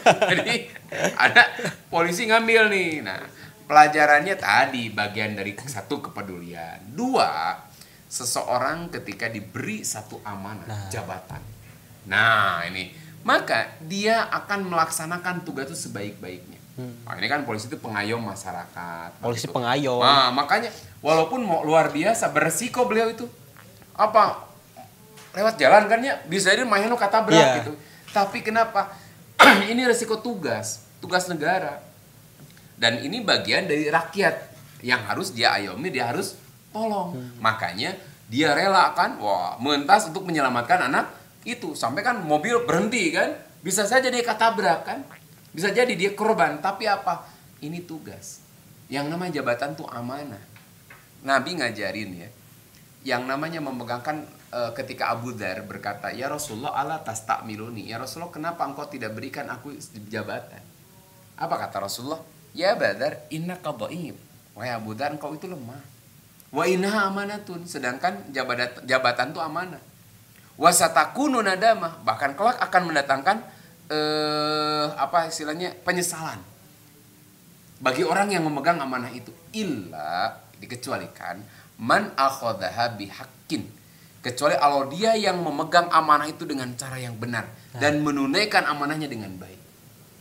Jadi ada polisi ngambil nih. Nah, pelajarannya tadi bagian dari satu kepedulian. Dua, seseorang ketika diberi satu amanah jabatan. Nah, ini maka dia akan melaksanakan tugas itu sebaik-baiknya. Nah, ini kan polisi itu pengayom masyarakat. Polisi pengayom. Nah, makanya walaupun luar biasa beresiko beliau itu. apa lewat jalan kan ya bisa jadi main lo kata berat gitu. Tapi kenapa? Ini resiko tugas negara. Dan ini bagian dari rakyat yang harus dia ayomi, dia harus tolong. Makanya dia rela kan, mentas untuk menyelamatkan anak itu. Sampai kan mobil berhenti kan, bisa saja dia ketabrak kan, bisa jadi dia korban. Tapi apa? Ini tugas. Yang namanya jabatan tuh amanah. Nabi ngajarin ya, yang namanya memegangkan ketika Abu Dzar berkata, ya Rasulullah ala tastakmiluni, ya Rasulullah kenapa engkau tidak berikan aku jabatan? Apa kata Rasulullah? Ya Badar, innaka dhaif. Wahai Abu Dzar, engkau itu lemah. Wa innaha amanatun, sedangkan jabatan itu amanah. Wa satakunu nadamah, bahkan kelak akan mendatangkan apa istilahnya penyesalan bagi orang yang memegang amanah itu. Illa, dikecualikan man akhadhaha bihaqqin, kecuali kalau dia yang memegang amanah itu dengan cara yang benar dan menunaikan amanahnya dengan baik.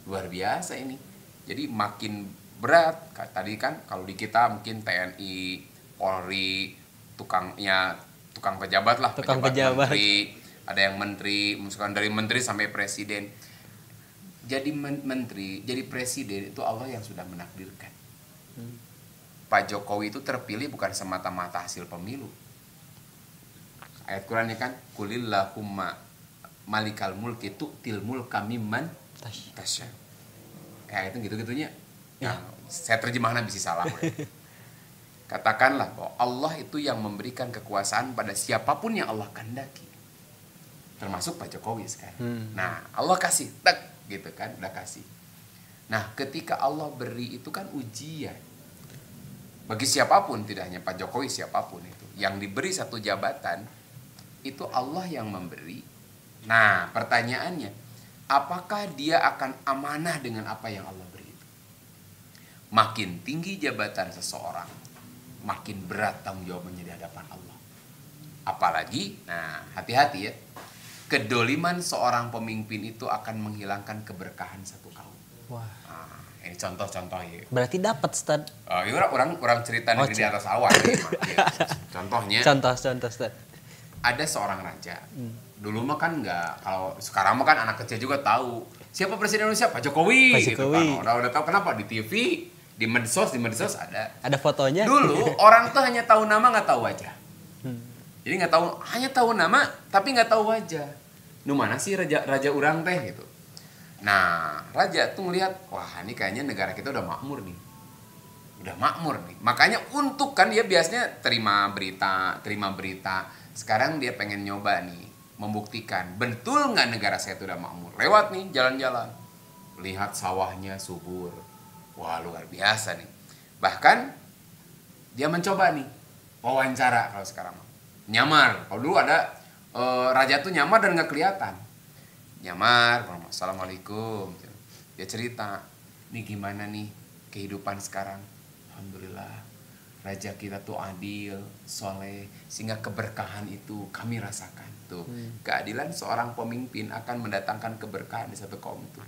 Luar biasa ini. Jadi makin berat. Tadi kan kalau di kita mungkin TNI, Polri, tukang pejabat lah, pejabat menteri, ada yang menteri, misalkan dari menteri sampai presiden. Jadi menteri, jadi presiden itu Allah yang sudah menakdirkan. Pak Jokowi itu terpilih bukan semata-mata hasil pemilu. Ayat Qurannya kan, kulillahumma malikal mulki tu'til mulka mimman tasya. Itu gitu-gitunya. Nah, saya terjemahan bisa salah. Katakanlah bahwa Allah itu yang memberikan kekuasaan pada siapapun yang Allah kehendaki. Termasuk Pak Jokowi sekarang. Nah, Allah kasih, gitu kan, udah kasih. Nah, ketika Allah beri itu kan ujian. Bagi siapapun, tidak hanya Pak Jokowi, siapapun itu. Yang diberi satu jabatan, itu Allah yang memberi. Nah, pertanyaannya, apakah dia akan amanah dengan apa yang Allah beri itu? Makin tinggi jabatan seseorang, makin berat tanggung jawabnya di hadapan Allah. Apalagi, nah hati-hati ya, kedoliman seorang pemimpin itu akan menghilangkan keberkahan satu kaum. Wah. Nah, ini contoh-contoh ya. Berarti dapat Ustaz. Orang cerita negeri di atas awan. Ya. Contohnya. Contoh Ustaz. Ada seorang raja. Dulu mah kan enggak, kalau sekarang mah kan anak kecil juga tahu. Siapa presiden Indonesia? Pak Jokowi. Gitu kan. Udah tahu kenapa di TV, di medsos ada. Ada fotonya. Dulu orang tuh hanya tahu nama nggak tahu wajah. Jadi nggak tahu, hanya tahu nama tapi nggak tahu wajah. Nu mana sih raja urang teh gitu. Nah, raja tuh ngelihat, wah ini kayaknya negara kita udah makmur nih. Makanya untuk kan dia biasanya terima berita. Sekarang dia pengen nyoba nih, membuktikan betul nggak negara saya itu udah makmur. Lewat nih jalan-jalan, lihat sawahnya subur. Wah luar biasa nih. Bahkan dia mencoba nih wawancara kalau sekarang. Nyamar. Kalau dulu ada raja tuh nyamar dan nggak kelihatan. Nyamar, assalamualaikum. Dia cerita, nih gimana nih kehidupan sekarang. Alhamdulillah, raja kita tuh adil, soleh, sehingga keberkahan itu kami rasakan. Tuh, keadilan seorang pemimpin akan mendatangkan keberkahan di satu kaum itu.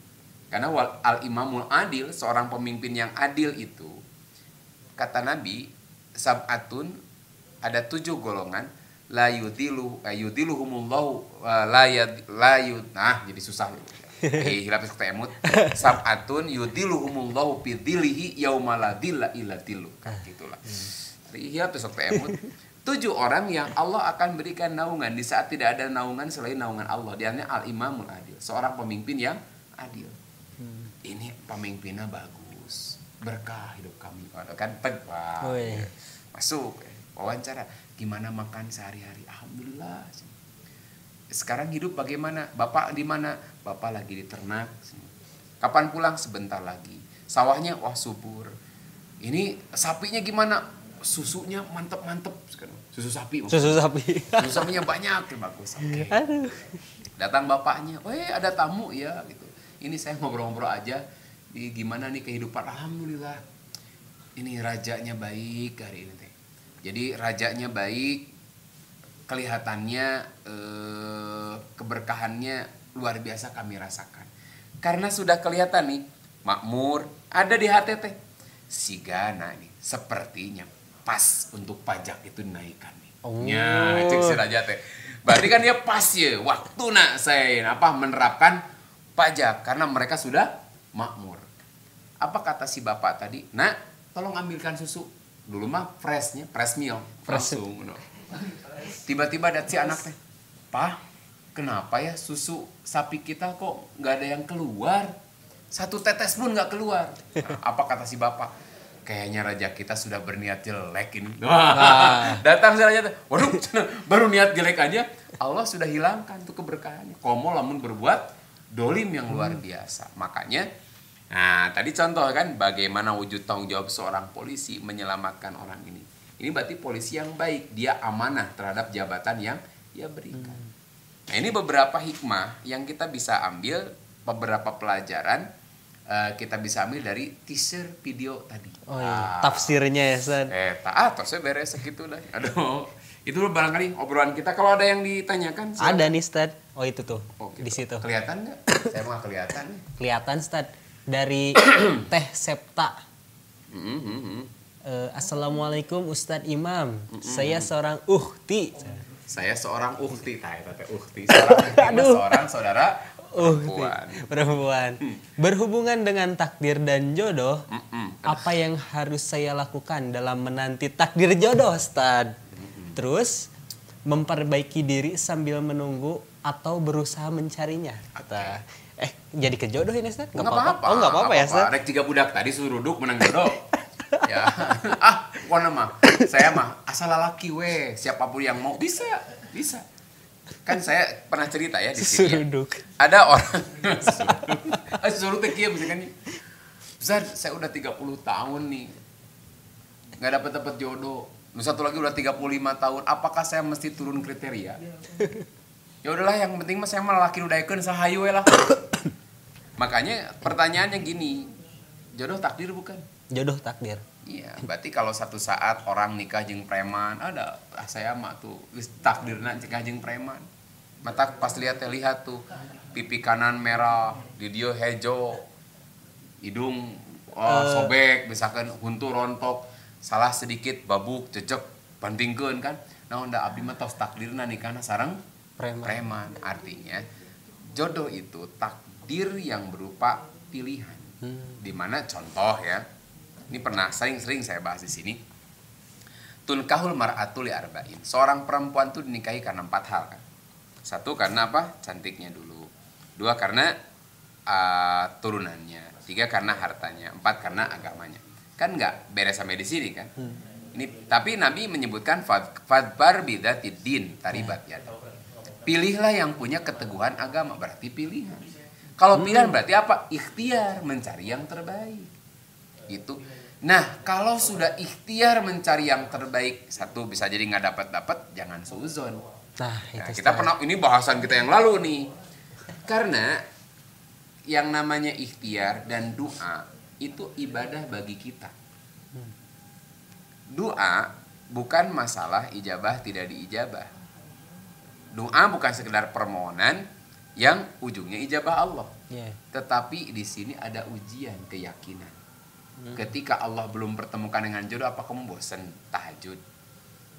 Karena al-imamul adil, seorang pemimpin yang adil itu, kata Nabi, sab'atun, ada 7 golongan, la yudiluhumullahu jadi susah. Hilaf emut. Sab'atun yudiluhumullahu fi dhillihi yauma la dhilla illa dhilluh. Gitulah. Hilaf emut. 7 orang yang Allah akan berikan naungan di saat tidak ada naungan selain naungan Allah. Diantaranya al-imamul adil, seorang pemimpin yang adil. Ini pemimpinnya bagus, berkah hidup kami. Kan masuk wawancara, gimana makan sehari-hari? Alhamdulillah. Sekarang hidup bagaimana? Bapak di mana? Bapak lagi di ternak. Kapan pulang? Sebentar lagi. Sawahnya wah subur. Ini sapinya gimana? Susunya mantep-mantep. Susu sapi. Susu sapinya banyak, bagus. Okay. Datang bapaknya, ada tamu ya gitu. Ini saya ngobrol-ngobrol aja. Gimana nih kehidupan? Alhamdulillah. Ini rajanya baik hari ini teh. Jadi rajanya baik, kelihatannya keberkahannya luar biasa kami rasakan. Karena sudah kelihatan nih, makmur, ada di HTT. Sigana nih, sepertinya pas untuk pajak itu dinaikkan nih. Ya, cek si raja teh. Berarti kan dia pas ya waktu nak saya menerapkan pajak karena mereka sudah makmur. Apa kata si bapak tadi? Nak, tolong ambilkan susu. Dulu mah freshnya, fresh milk. Langsung. No. Tiba-tiba ada si anak teh. Pak, kenapa ya susu sapi kita kok nggak ada yang keluar? Satu tetes pun nggak keluar. Nah, apa kata si bapak? Kayaknya raja kita sudah berniat jelek ini. Datang si raja, waduh, baru niat jelek aja, Allah sudah hilangkan tuh keberkahannya. Komo lamun berbuat dolim yang luar biasa. Makanya, nah tadi contoh kan, bagaimana wujud tanggung jawab seorang polisi menyelamatkan orang ini. Ini berarti polisi yang baik, dia amanah terhadap jabatan yang dia berikan. Nah ini beberapa hikmah yang kita bisa ambil, beberapa pelajaran kita bisa ambil dari teaser video tadi. Oh iya, tafsirnya ya, Ustaz. Saya beres segitu lah. Aduh, itu barangkali obrolan kita. Kalau ada yang ditanyakan, siapa? Ada nih, Ustaz. Oh itu tuh, gitu. di situ. Kelihatan nggak? Saya mah kelihatan. Kelihatan, Ustaz. Dari Teh Septa. Assalamualaikum Ustadz Imam. Saya seorang ukhti. Saya seorang ukhti. Seorang saudara perempuan. Berhubungan dengan takdir dan jodoh, apa yang harus saya lakukan dalam menanti takdir jodoh, Ustaz? Terus memperbaiki diri sambil menunggu atau berusaha mencarinya. Okay. Jadi ke jodoh ini, Ustaz? Nggak apa-apa. Oh, nggak apa-apa ya, Ustaz? Rek 3 budak tadi suruh duduk menang jodoh. Ya. Pokoknya mah saya mah asal lalaki siapapun yang mau bisa. Kan saya pernah cerita ya di sini. Ada orang suruh teh kieu misalkan nih. Ustaz, saya udah 30 tahun nih. Enggak dapat jodoh. Satu lagi udah 35 tahun. Apakah saya mesti turun kriteria? Ya udahlah, yang penting mah saya mah laki nu daekeun sahayu we lah. Makanya pertanyaannya gini. Jodoh takdir bukan? Jodoh takdir. Iya, berarti kalau satu saat orang nikah jeung preman, saya mah tuh takdirna nikah jeung preman. Mata pas lihat tuh pipi kanan merah, di dieu hejo, hidung sobek, misalkan huntu rontok, salah sedikit babuk, cecek, bandingkeun kan. Nah, da abdi mah tos takdirna nikahna sareng preman. Artinya jodoh itu takdir yang berupa pilihan. Dimana contoh ya, ini pernah sering saya bahas di sini. Tunkahul mar'atu li arba'in. Seorang perempuan tuh dinikahi karena 4 hal kan. 1 karena apa? Cantiknya dulu. 2 karena turunannya. 3 karena hartanya. 4 karena agamanya. Kan nggak beres sampai di sini kan. Ini tapi Nabi menyebutkan fadbar bidatid din taribat ya. Pilihlah yang punya keteguhan agama, berarti pilihan. Kalau pilihan berarti apa? Ikhtiar mencari yang terbaik. Gitu. Nah, kalau sudah ikhtiar mencari yang terbaik, satu bisa jadi nggak dapat, jangan suuzon. Nah, kita pernah, ini bahasan kita yang lalu nih. Karena yang namanya ikhtiar dan doa itu ibadah bagi kita. Doa bukan masalah ijabah tidak diijabah. Doa bukan sekedar permohonan yang ujungnya ijabah Allah. Tetapi di sini ada ujian keyakinan. Ketika Allah belum pertemukan dengan jodoh, apa kamu bosan tahajud?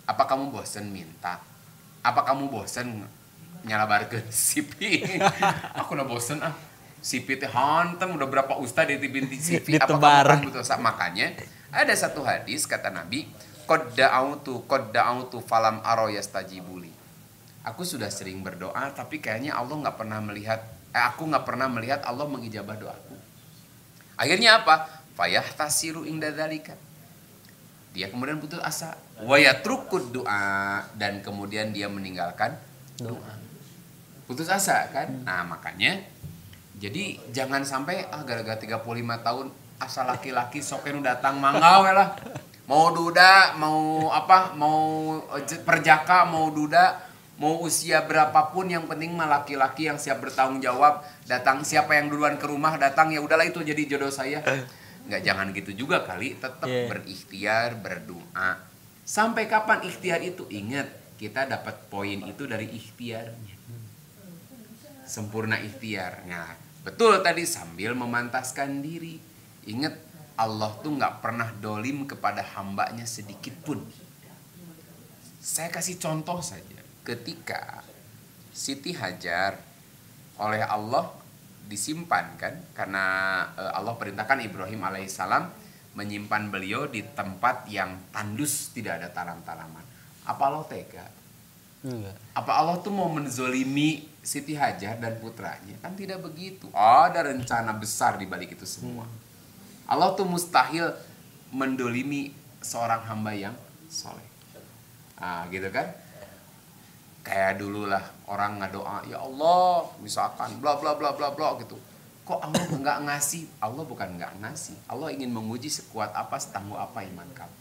Apa kamu bosan minta? Apa kamu bosan nyalabarkeun sipi? Aku udah bosan sipi teh hantem udah berapa ustaz ditibinti sipi. Apa kamu betul? Makanya ada satu hadis kata Nabi, qad da'autu falam aro yastajibuli. Aku sudah sering berdoa tapi kayaknya Allah nggak pernah melihat aku nggak pernah melihat Allah mengijabah doaku. Akhirnya apa? Fayahtasiru inda dzalika. Dia kemudian putus asa. Wa yatrukud doa, dan kemudian dia meninggalkan doa. Putus asa kan? Nah, makanya jadi jangan sampai gara-gara 35 tahun asa laki-laki soken datang mangga we lah. Mau duda, mau apa? Mau perjaka, mau duda, mau usia berapapun, yang penting mah laki-laki yang siap bertanggung jawab. Datang siapa yang duluan ke rumah datang, ya udahlah itu jadi jodoh saya. Nggak, jangan gitu juga kali, tetap berikhtiar, berdoa. Sampai kapan ikhtiar itu? Ingat, kita dapat poin itu dari ikhtiarnya. Sempurna ikhtiarnya. Betul tadi, sambil memantaskan diri. Ingat, Allah tuh nggak pernah dolim kepada hambanya sedikit pun. Saya kasih contoh saja. Ketika Siti Hajar oleh Allah disimpan kan, karena Allah perintahkan Ibrahim alaihissalam menyimpan beliau di tempat yang tandus, tidak ada talam-talaman. Apa Allah tega? Enggak. Apa Allah tuh mau menzolimi Siti Hajar dan putranya? Kan tidak begitu. Ada rencana besar di balik itu semua. Allah tuh mustahil mendolimi seorang hamba yang soleh. Nah gitu kan. Kayak dulu lah orang ngadoa, ya Allah misalkan bla bla bla bla bla gitu. Kok Allah nggak ngasih? Allah bukan nggak ngasih. Allah ingin menguji sekuat apa, setangguh apa iman kamu.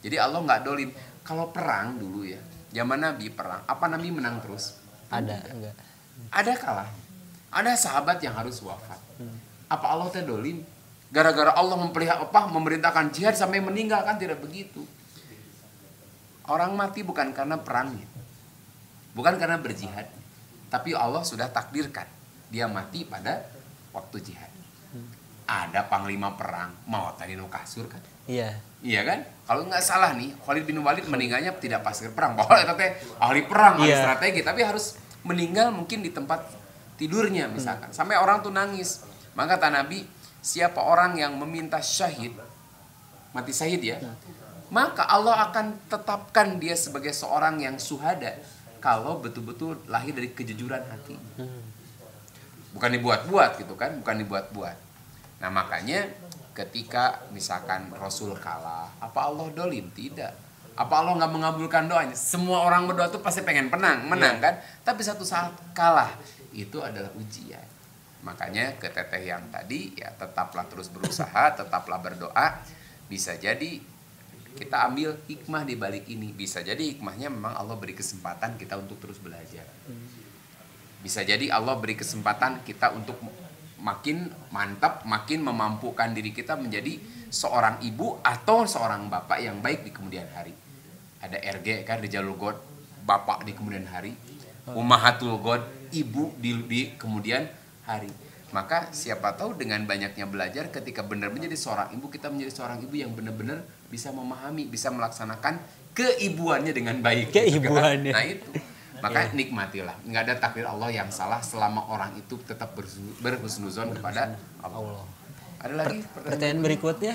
Jadi Allah nggak dolim. Kalau perang dulu ya, zaman Nabi perang, apa Nabi menang terus? Ada enggak? Ada kalah. Ada sahabat yang harus wafat. Apa Allah teh dolim? Gara-gara Allah memerintahkan jihad sampai meninggal, kan tidak begitu. Orang mati bukan karena perangnya, bukan karena berjihad, tapi Allah sudah takdirkan dia mati pada waktu jihad. Ada panglima perang mau tadi nu kasur kan? Iya. Iya kan? Kalau nggak salah nih, Khalid bin Walid meninggalnya tidak pas perang. Bahwa itu teh ahli perang, ahli strategi, tapi harus meninggal mungkin di tempat tidurnya misalkan. Sampai orang tuh nangis. Maka kata Nabi, siapa orang yang meminta syahid, mati syahid ya, maka Allah akan tetapkan dia sebagai seorang yang syuhada kalau betul-betul lahir dari kejujuran hati. Bukan dibuat-buat gitu kan, bukan dibuat-buat. Nah makanya ketika misalkan Rasul kalah, apa Allah dolim? Tidak. Apa Allah nggak mengabulkan doanya? Semua orang berdoa tuh pasti pengen menang kan? Tapi satu saat kalah, itu adalah ujian. Makanya ke teteh yang tadi, ya tetaplah terus berusaha, tetaplah berdoa. Bisa jadi kita ambil hikmah di balik ini. Bisa jadi hikmahnya memang Allah beri kesempatan kita untuk terus belajar. Bisa jadi Allah beri kesempatan kita untuk makin mantap, makin memampukan diri kita menjadi seorang ibu atau seorang bapak yang baik di kemudian hari. Ada RG kan, Rijalul God, bapak di kemudian hari. Ummahatul God, ibu di kemudian hari. Maka siapa tahu dengan banyaknya belajar, ketika benar menjadi seorang ibu, kita menjadi seorang ibu yang benar-benar bisa memahami, bisa melaksanakan keibuannya dengan baik. Keibuannya. Nah itu. Maka nikmatilah. Nggak ada takdir Allah yang salah selama orang itu tetap berhusnuzon kepada Allah. Ada lagi pertanyaan berikutnya?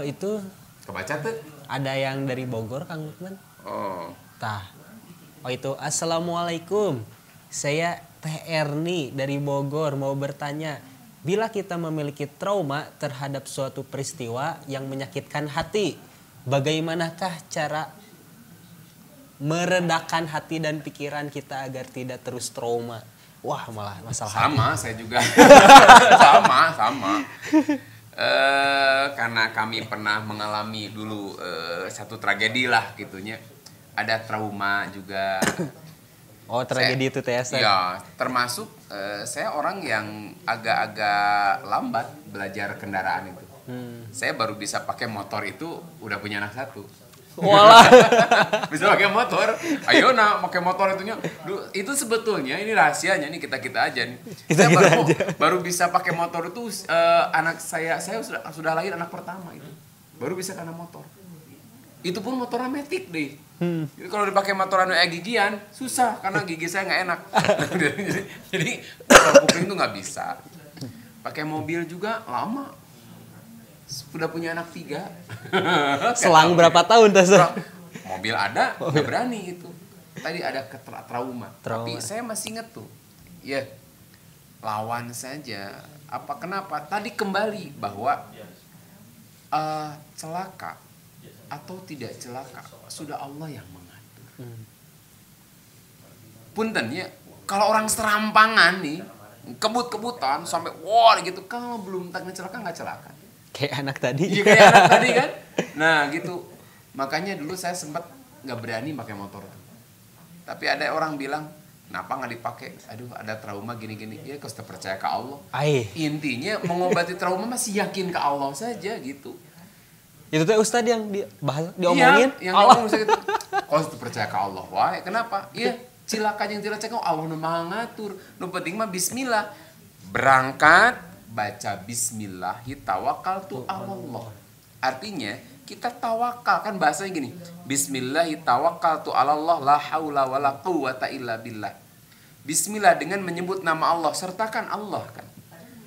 Itu kebaca tuh? Ada yang dari Bogor, Kang Lukman. Oh itu Assalamualaikum. Saya Teh Erni dari Bogor mau bertanya, bila kita memiliki trauma terhadap suatu peristiwa yang menyakitkan hati, bagaimanakah cara meredakan hati dan pikiran kita agar tidak terus trauma? Wah, malah masalah sama hati. Saya juga sama karena kami pernah mengalami dulu satu tragedi lah gitunya, ada trauma juga. Tragedi itu TSR. Ya, termasuk saya orang yang agak-agak lambat belajar kendaraan itu. Saya baru bisa pakai motor itu udah punya anak satu. Walah. Bisa pakai motor. Ayo pakai motor itunya. Itu sebetulnya ini rahasianya nih kita aja nih. Saya baru bisa pakai motor itu anak saya sudah lahir anak pertama itu. Baru bisa karena motor. Itu pun motornya metik deh. Jadi kalau dipakai motoran gigian susah karena gigi saya nggak enak. Jadi kalau kuping tuh nggak bisa. Pakai mobil juga lama. Sudah punya anak 3. Selang berapa tahun tas? Mobil ada, nggak berani itu. Tadi ada trauma. Tapi saya masih inget tuh. Ya, lawan saja. Kenapa? Tadi kembali bahwa celaka atau tidak celaka sudah Allah yang mengatur. Punten ya, kalau orang serampangan nih, kebut-kebutan sampai wah gitu, kalau belum takdir celaka nggak celaka. Kayak anak tadi. Iya kayak anak tadi kan. Nah gitu. Makanya dulu saya sempat nggak berani pakai motor. Tapi ada orang bilang, kenapa nggak dipakai? Aduh ada trauma gini-gini. Ya kau sudah percaya ke Allah. Intinya mengobati trauma masih yakin ke Allah saja gitu. Itu tuh Ustadz yang diomongin. Iya, yang ngomong gitu. Kau sudah percaya ke Allah. Wah kenapa? Iya cilaka yang cilaka Allah nu maha ngatur. Nu penting mah bismillah. Berangkat baca bismillahi tawakkaltu Allah. Artinya kita tawakal, kan bahasanya gini, bismillahi tawakkaltu 'alallah la haula wala quwwata illa billah. Bismillah, dengan menyebut nama Allah, sertakan Allah kan.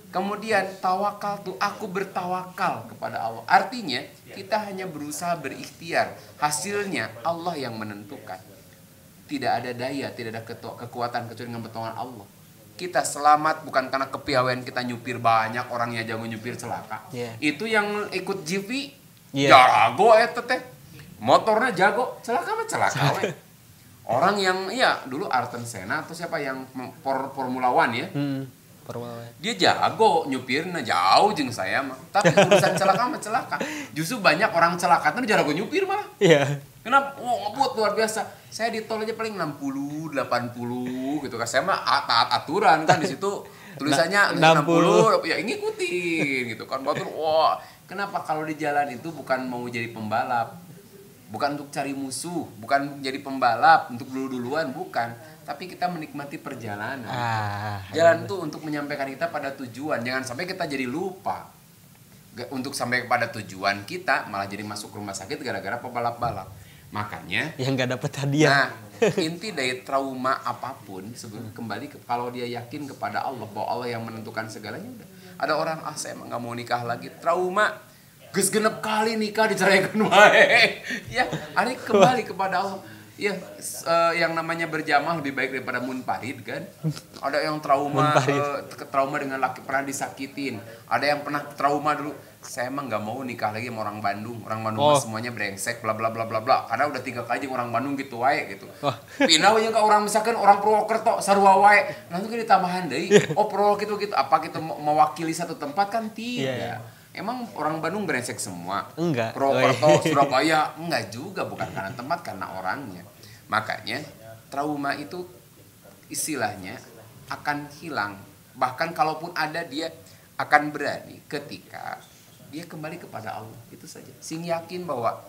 Kemudian tawakal tuh, aku bertawakal kepada Allah. Artinya kita hanya berusaha berikhtiar. Hasilnya Allah yang menentukan. Tidak ada daya, tidak ada kekuatan kecuali dengan pertolongan Allah. Kita selamat bukan karena kepiawaian kita nyupir banyak, orangnya jago nyupir celaka. Itu yang ikut GV jago teh. Motornya jago, celaka mah celaka. Orang yang dulu Ayrton Senna atau siapa yang Formula One ya. Dia jago nyupirnya jauh jeung saya mah. Tapi urusan celaka mah celaka. Justru banyak orang celaka tuh jago nyupir malah. Iya. Kenapa? Ngebut luar biasa. Saya di tol aja paling 60, 80 gitu kan. Saya mah taat aturan kan di situ tulisannya 60 ya ngikutin gitu kan. Batur kenapa kalau di jalan itu bukan mau jadi pembalap. Bukan untuk cari musuh, bukan jadi pembalap untuk dulu-duluan, bukan. Tapi kita menikmati perjalanan. Jalan tuh untuk menyampaikan kita pada tujuan. Jangan sampai kita jadi lupa. Untuk sampai kepada tujuan kita malah jadi masuk rumah sakit gara-gara pebalap-balap. Makanya yang nggak dapat hadiah. Nah, inti dari trauma apapun sebelum kembali kalau dia yakin kepada Allah bahwa Allah yang menentukan segalanya udah. Ada orang saya emang nggak mau nikah lagi, trauma. Geus genep kali nikah diceraikan wae. Ya, ari kembali kepada Allah. Ya, yang namanya berjamaah lebih baik daripada munfarid kan. Ada yang trauma trauma dengan laki pernah disakitin. Ada yang pernah trauma dulu. Saya emang nggak mau nikah lagi sama orang Bandung. Orang Bandung semuanya brengsek bla bla bla bla bla. Karena udah 3 kali orang Bandung gitu wae gitu. Pindah we ka orang misalkan orang Purwokerto sarua wae. Langsung ditambahan deui. Purwokerto gitu apa kita mewakili satu tempat kan tidak. Emang orang Bandung brengsek semua? Enggak. Purwokerto, Surabaya, enggak juga, bukan karena tempat, karena orangnya. Makanya trauma itu istilahnya akan hilang. Bahkan kalaupun ada dia akan berani ketika dia kembali kepada Allah. Itu saja. Sing yakin bahwa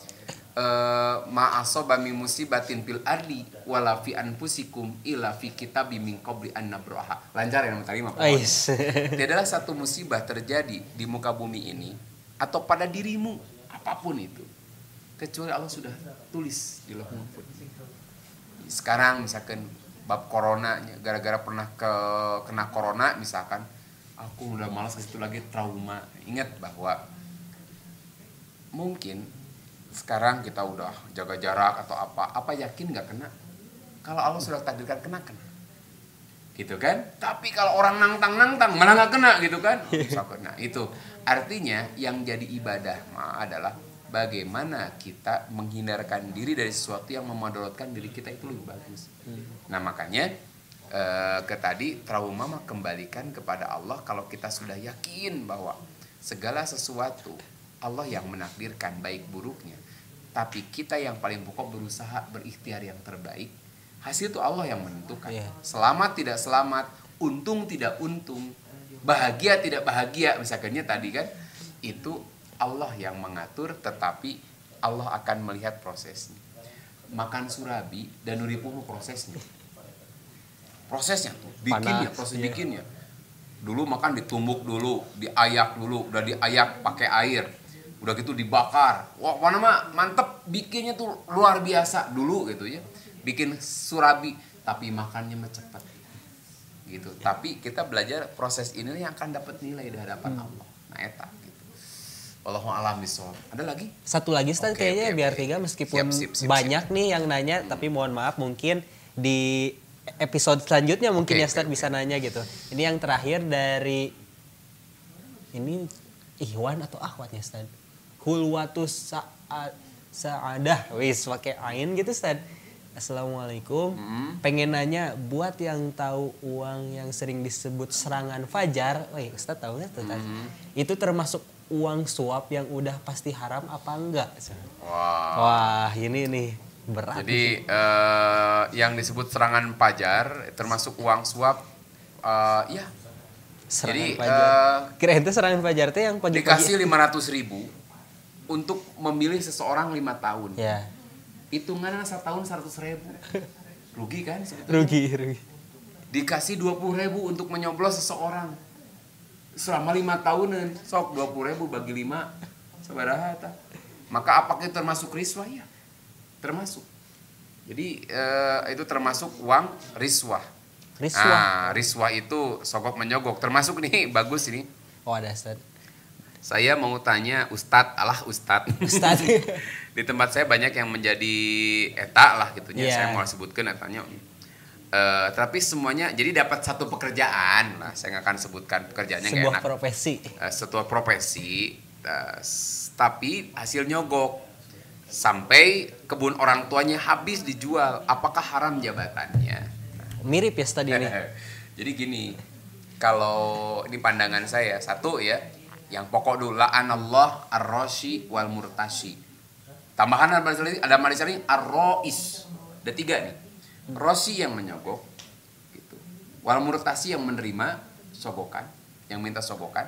ma asoba min musibatin fil ardi wala fi anfusikum illa fi kitabim min qabli an nabraha. Lancar ya tadi mah. Tidaklah satu musibah terjadi di muka bumi ini atau pada dirimu apapun itu kecuali Allah sudah tulis di Lauhul Mahfuz. Sekarang misalkan bab corona gara-gara pernah kena corona misalkan aku udah malas ke situ lagi trauma. Ingat bahwa mungkin sekarang kita udah jaga jarak atau apa yakin nggak kena? Kalau Allah sudah takdirkan kena gitu kan? Tapi kalau orang nantang malah nggak kena gitu kan? Bisa kena. Itu artinya yang jadi ibadah adalah bagaimana kita menghindarkan diri dari sesuatu yang memudaratkan diri kita itu lebih bagus. Nah makanya tadi trauma mah kembalikan kepada Allah kalau kita sudah yakin bahwa segala sesuatu Allah yang menakdirkan baik buruknya. Tapi kita yang paling pokok berusaha berikhtiar yang terbaik. Hasil itu Allah yang menentukan. Selamat tidak selamat, untung tidak untung, bahagia tidak bahagia misalnya tadi kan. Itu Allah yang mengatur, tetapi Allah akan melihat prosesnya. Makan surabi dan nuripuh prosesnya. Prosesnya tuh, bikinnya, proses bikinnya. Dulu makan ditumbuk dulu, diayak dulu, udah diayak pakai air. Udah gitu dibakar. Wah, mana mah mantep, bikinnya tuh luar biasa dulu gitu ya. Bikin surabi, tapi makannya mah cepat. Gitu. Tapi kita belajar proses ini yang akan dapat nilai di hadapan Allah. Nah, eta gitu. Wallahu a'lam bishawab. Ada lagi? Satu lagi Stan kayaknya biar 3 meskipun banyak nih yang nanya tapi mohon maaf mungkin di episode selanjutnya mungkin ya Stan bisa nanya gitu. Ini yang terakhir dari ini Ikhwan atau Akhwatnya Stan? Hulwatus Sa'adah wis pakai ain gitu Stan. Assalamualaikum. Pengen nanya buat yang tahu uang yang sering disebut serangan fajar, Ustaz tahu nggak tuh? Itu termasuk uang suap yang udah pasti haram apa enggak? Wah, ini nih berat. Jadi yang disebut serangan fajar termasuk uang suap ya. Jadi kira itu serangan fajar teh yang pagi-pagi dikasih 500.000 untuk memilih seseorang 5 tahun. Ya. Hitungannya 1 tahun 100.000. Rugi kan? Rugi. Dikasih 20.000 untuk menyoblos seseorang. Selama 5 tahunan, sok 20.000 bagi 5. Sabaraha tah? Maka apakah itu termasuk riswah? Ya, termasuk. Jadi itu termasuk uang riswah. Riswah itu sogok menyogok. Termasuk nih, bagus ini. Oh, ada Ustaz. Saya mau tanya Ustadz. Di tempat saya banyak yang menjadi eta lah gitunya. Saya mau sebutkan etanya. Tapi semuanya jadi dapat satu pekerjaan lah. Saya nggak akan sebutkan pekerjaannya nggak enak. Sebuah profesi. Sebuah profesi. Tapi hasil nyogok sampai kebun orang tuanya habis dijual. Apakah haram jabatannya? Mirip ya tadi ini. Jadi gini, kalau ini pandangan saya, satu ya, yang pokok dulu, la'anallah ar-rashi wal murtashi. Tambahan ada manisari ar-rois. Ada 3 nih. Roshi yang menyogok gitu. Wal murtashi yang menerima sogokan, yang minta sogokan.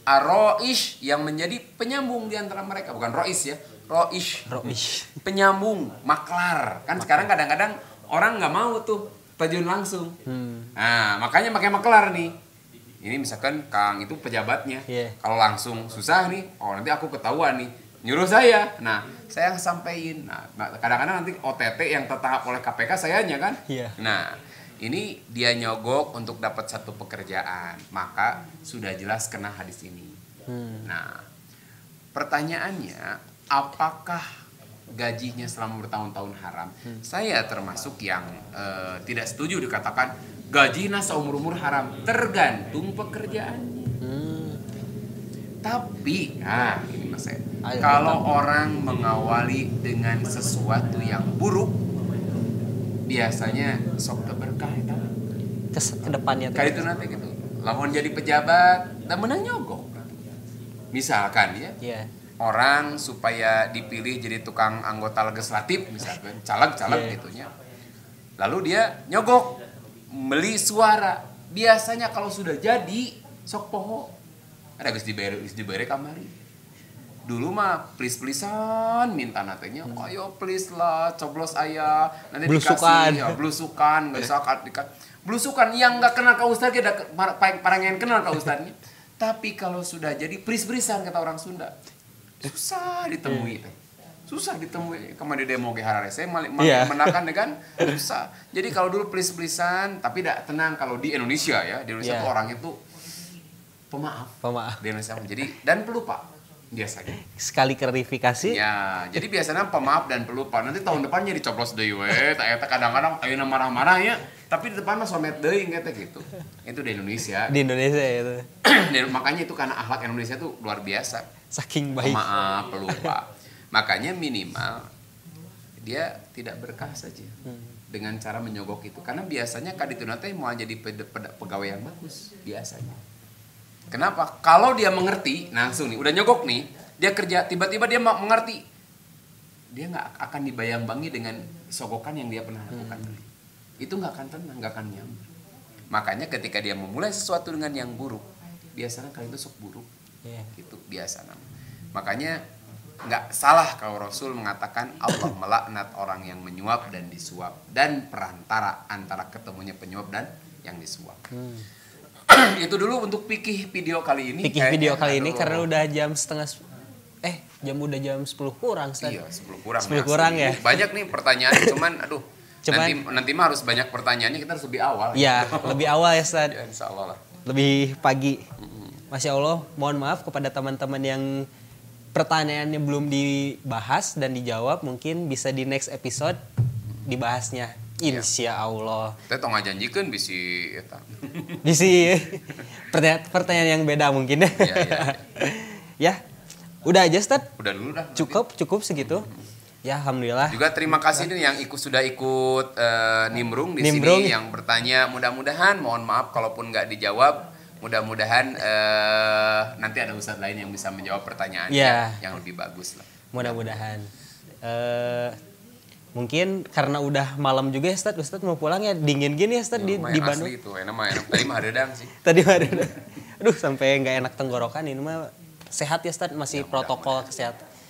Ar-roish yang menjadi penyambung di antara mereka, bukan rois ya. Roish. Penyambung, maklar. Kan sekarang kadang-kadang orang nggak mau tuh terjun langsung. Nah, makanya pakai maklar nih. Ini misalkan Kang itu pejabatnya. Kalau langsung susah nih. Oh, nanti aku ketahuan nih. Nyuruh saya. Nah, saya yang sampein. Nah, kadang-kadang nanti OTT yang tertangkap oleh KPK sayanya kan. Nah, ini dia nyogok untuk dapat satu pekerjaan. Maka sudah jelas kena hadis ini. Nah, pertanyaannya, apakah gajinya selama bertahun-tahun haram? Saya termasuk yang tidak setuju dikatakan gajinya seumur-umur haram. Tergantung pekerjaannya. Tapi, ini Mas saya. Kalau orang mengawali dengan sesuatu yang buruk, biasanya sok berkah itu. Ke depannya kali itu nanti gitu. Lamun jadi pejabat dan menang nyogok. Misalkan ya. Orang supaya dipilih jadi tukang anggota legislatif misalkan, caleg gitunya. Lalu dia nyogok, beli suara. Biasanya kalau sudah jadi sok poho. Ada geus dibere kamari. Dulu mah please-pleasean minta natenya, ayo please lah coblos aya, nanti dikasih ya, blusukan, geus dikat. Blusukan yang enggak kenal ka ustaz ge da parangen kenal ka ustaznya. Tapi kalau sudah jadi please-pleasean kata orang Sunda. Susah ditemui teh. Susah ditemui kemana demo ge harare saya menakan kan susah. Jadi kalau dulu please-pleasean tapi tidak tenang kalau di Indonesia ya. Di Indonesia tuh orangnya tuh pemaaf. Di Indonesia. Jadi dan pelupa biasanya. Sekali klarifikasi. Ya, jadi biasanya pemaaf dan pelupa. Nanti tahun depannya dicoblos deui we. Eta kadang-kadang ayeuna marah-marah ya. Tapi di depan mah somet deui gitu. Itu di Indonesia. Di Indonesia itu. Dan makanya itu karena akhlak Indonesia tuh luar biasa. Saking baik. Maaf, pelupa. Makanya minimal dia tidak berkah saja dengan cara menyogok itu. Karena biasanya kadituna teh mau jadi pegawai yang bagus biasanya. Kenapa? Kalau dia mengerti langsung nih, udah nyogok nih, dia kerja tiba-tiba dia mengerti, dia nggak akan dibayang-bangi dengan sogokan yang dia pernah lakukan. Itu nggak akan tenang, nggak akan nyaman. Makanya ketika dia memulai sesuatu dengan yang buruk, biasanya kali itu sok buruk. Gitu biasa namanya. Makanya nggak salah kalau Rasul mengatakan Allah melaknat orang yang menyuap dan disuap dan perantara antara ketemunya penyuap dan yang disuap. Itu dulu untuk pikih video kali ini. Karena udah jam udah jam 10 kurang. Iya 10 kurang. 10 kurang ya. Banyak nih pertanyaan cuman nanti mah harus banyak pertanyaannya, kita harus lebih awal. Iya lebih awal ya Ustaz. Ya, insya Allah lah. Lebih pagi. Masya Allah, mohon maaf kepada teman-teman yang pertanyaannya belum dibahas dan dijawab, mungkin bisa di next episode dibahasnya. Insya Allah. Kita tong ngajanjikeun bisi eta. Bisi pertanyaan yang beda mungkin. Ya. Udah aja Ustaz? Udah dulu dah. Cukup segitu. Ya alhamdulillah. Juga terima kasih nih yang sudah ikut nimbrung di sini yang bertanya. Mudah-mudahan mohon maaf kalaupun nggak dijawab. Mudah-mudahan nanti ada ustadz lain yang bisa menjawab pertanyaannya yang lebih bagus lah. Mudah-mudahan. Mungkin karena udah malam juga ya Ustadz mau pulang ya, dingin gini ya Ustadz di Bandung. Asli itu, enak tadi mah hadedang sih. Aduh sampai nggak enak tenggorokan, ini mah sehat ya Ustadz, masih ya, protokol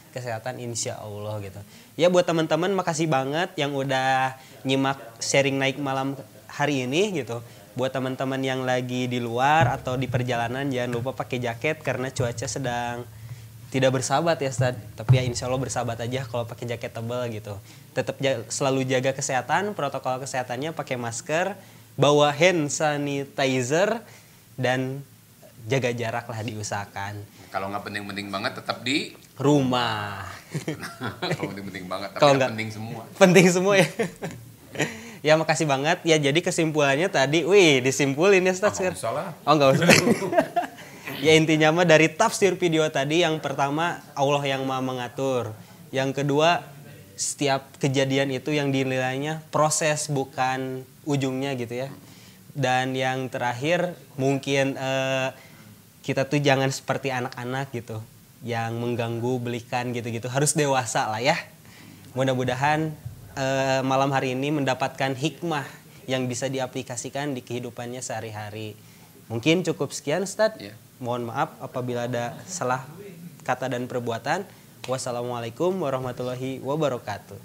kesehatan insya Allah gitu. Ya buat teman-teman makasih banget yang udah nyimak sharing naik malam hari ini gitu. Buat teman-teman yang lagi di luar atau di perjalanan jangan lupa pakai jaket karena cuaca sedang tidak bersahabat ya Ustaz, tapi ya insya Allah bersahabat aja kalau pakai jaket tebal gitu. Tetap selalu jaga kesehatan, protokol kesehatannya pakai masker, bawa hand sanitizer, dan jaga jarak lah diusahakan. Kalau nggak penting-penting banget tetap di rumah. Kalau penting-penting banget, tapi kalau nggak penting semua. Penting semua ya. Ya makasih banget ya, jadi kesimpulannya tadi, disimpulin ya Ustaz. Nggak usah lah. Oh nggak usah. Ya intinya mah dari tafsir video tadi, yang pertama Allah yang Maha mengatur. Yang kedua, setiap kejadian itu yang dinilainya proses bukan ujungnya gitu ya. Dan yang terakhir mungkin kita tuh jangan seperti anak-anak gitu yang mengganggu belikan gitu-gitu, harus dewasa lah ya. Mudah-mudahan malam hari ini mendapatkan hikmah yang bisa diaplikasikan di kehidupannya sehari-hari. Mungkin cukup sekian Ustadz. Yeah. Mohon maaf apabila ada salah kata dan perbuatan. Wassalamualaikum warahmatullahi wabarakatuh.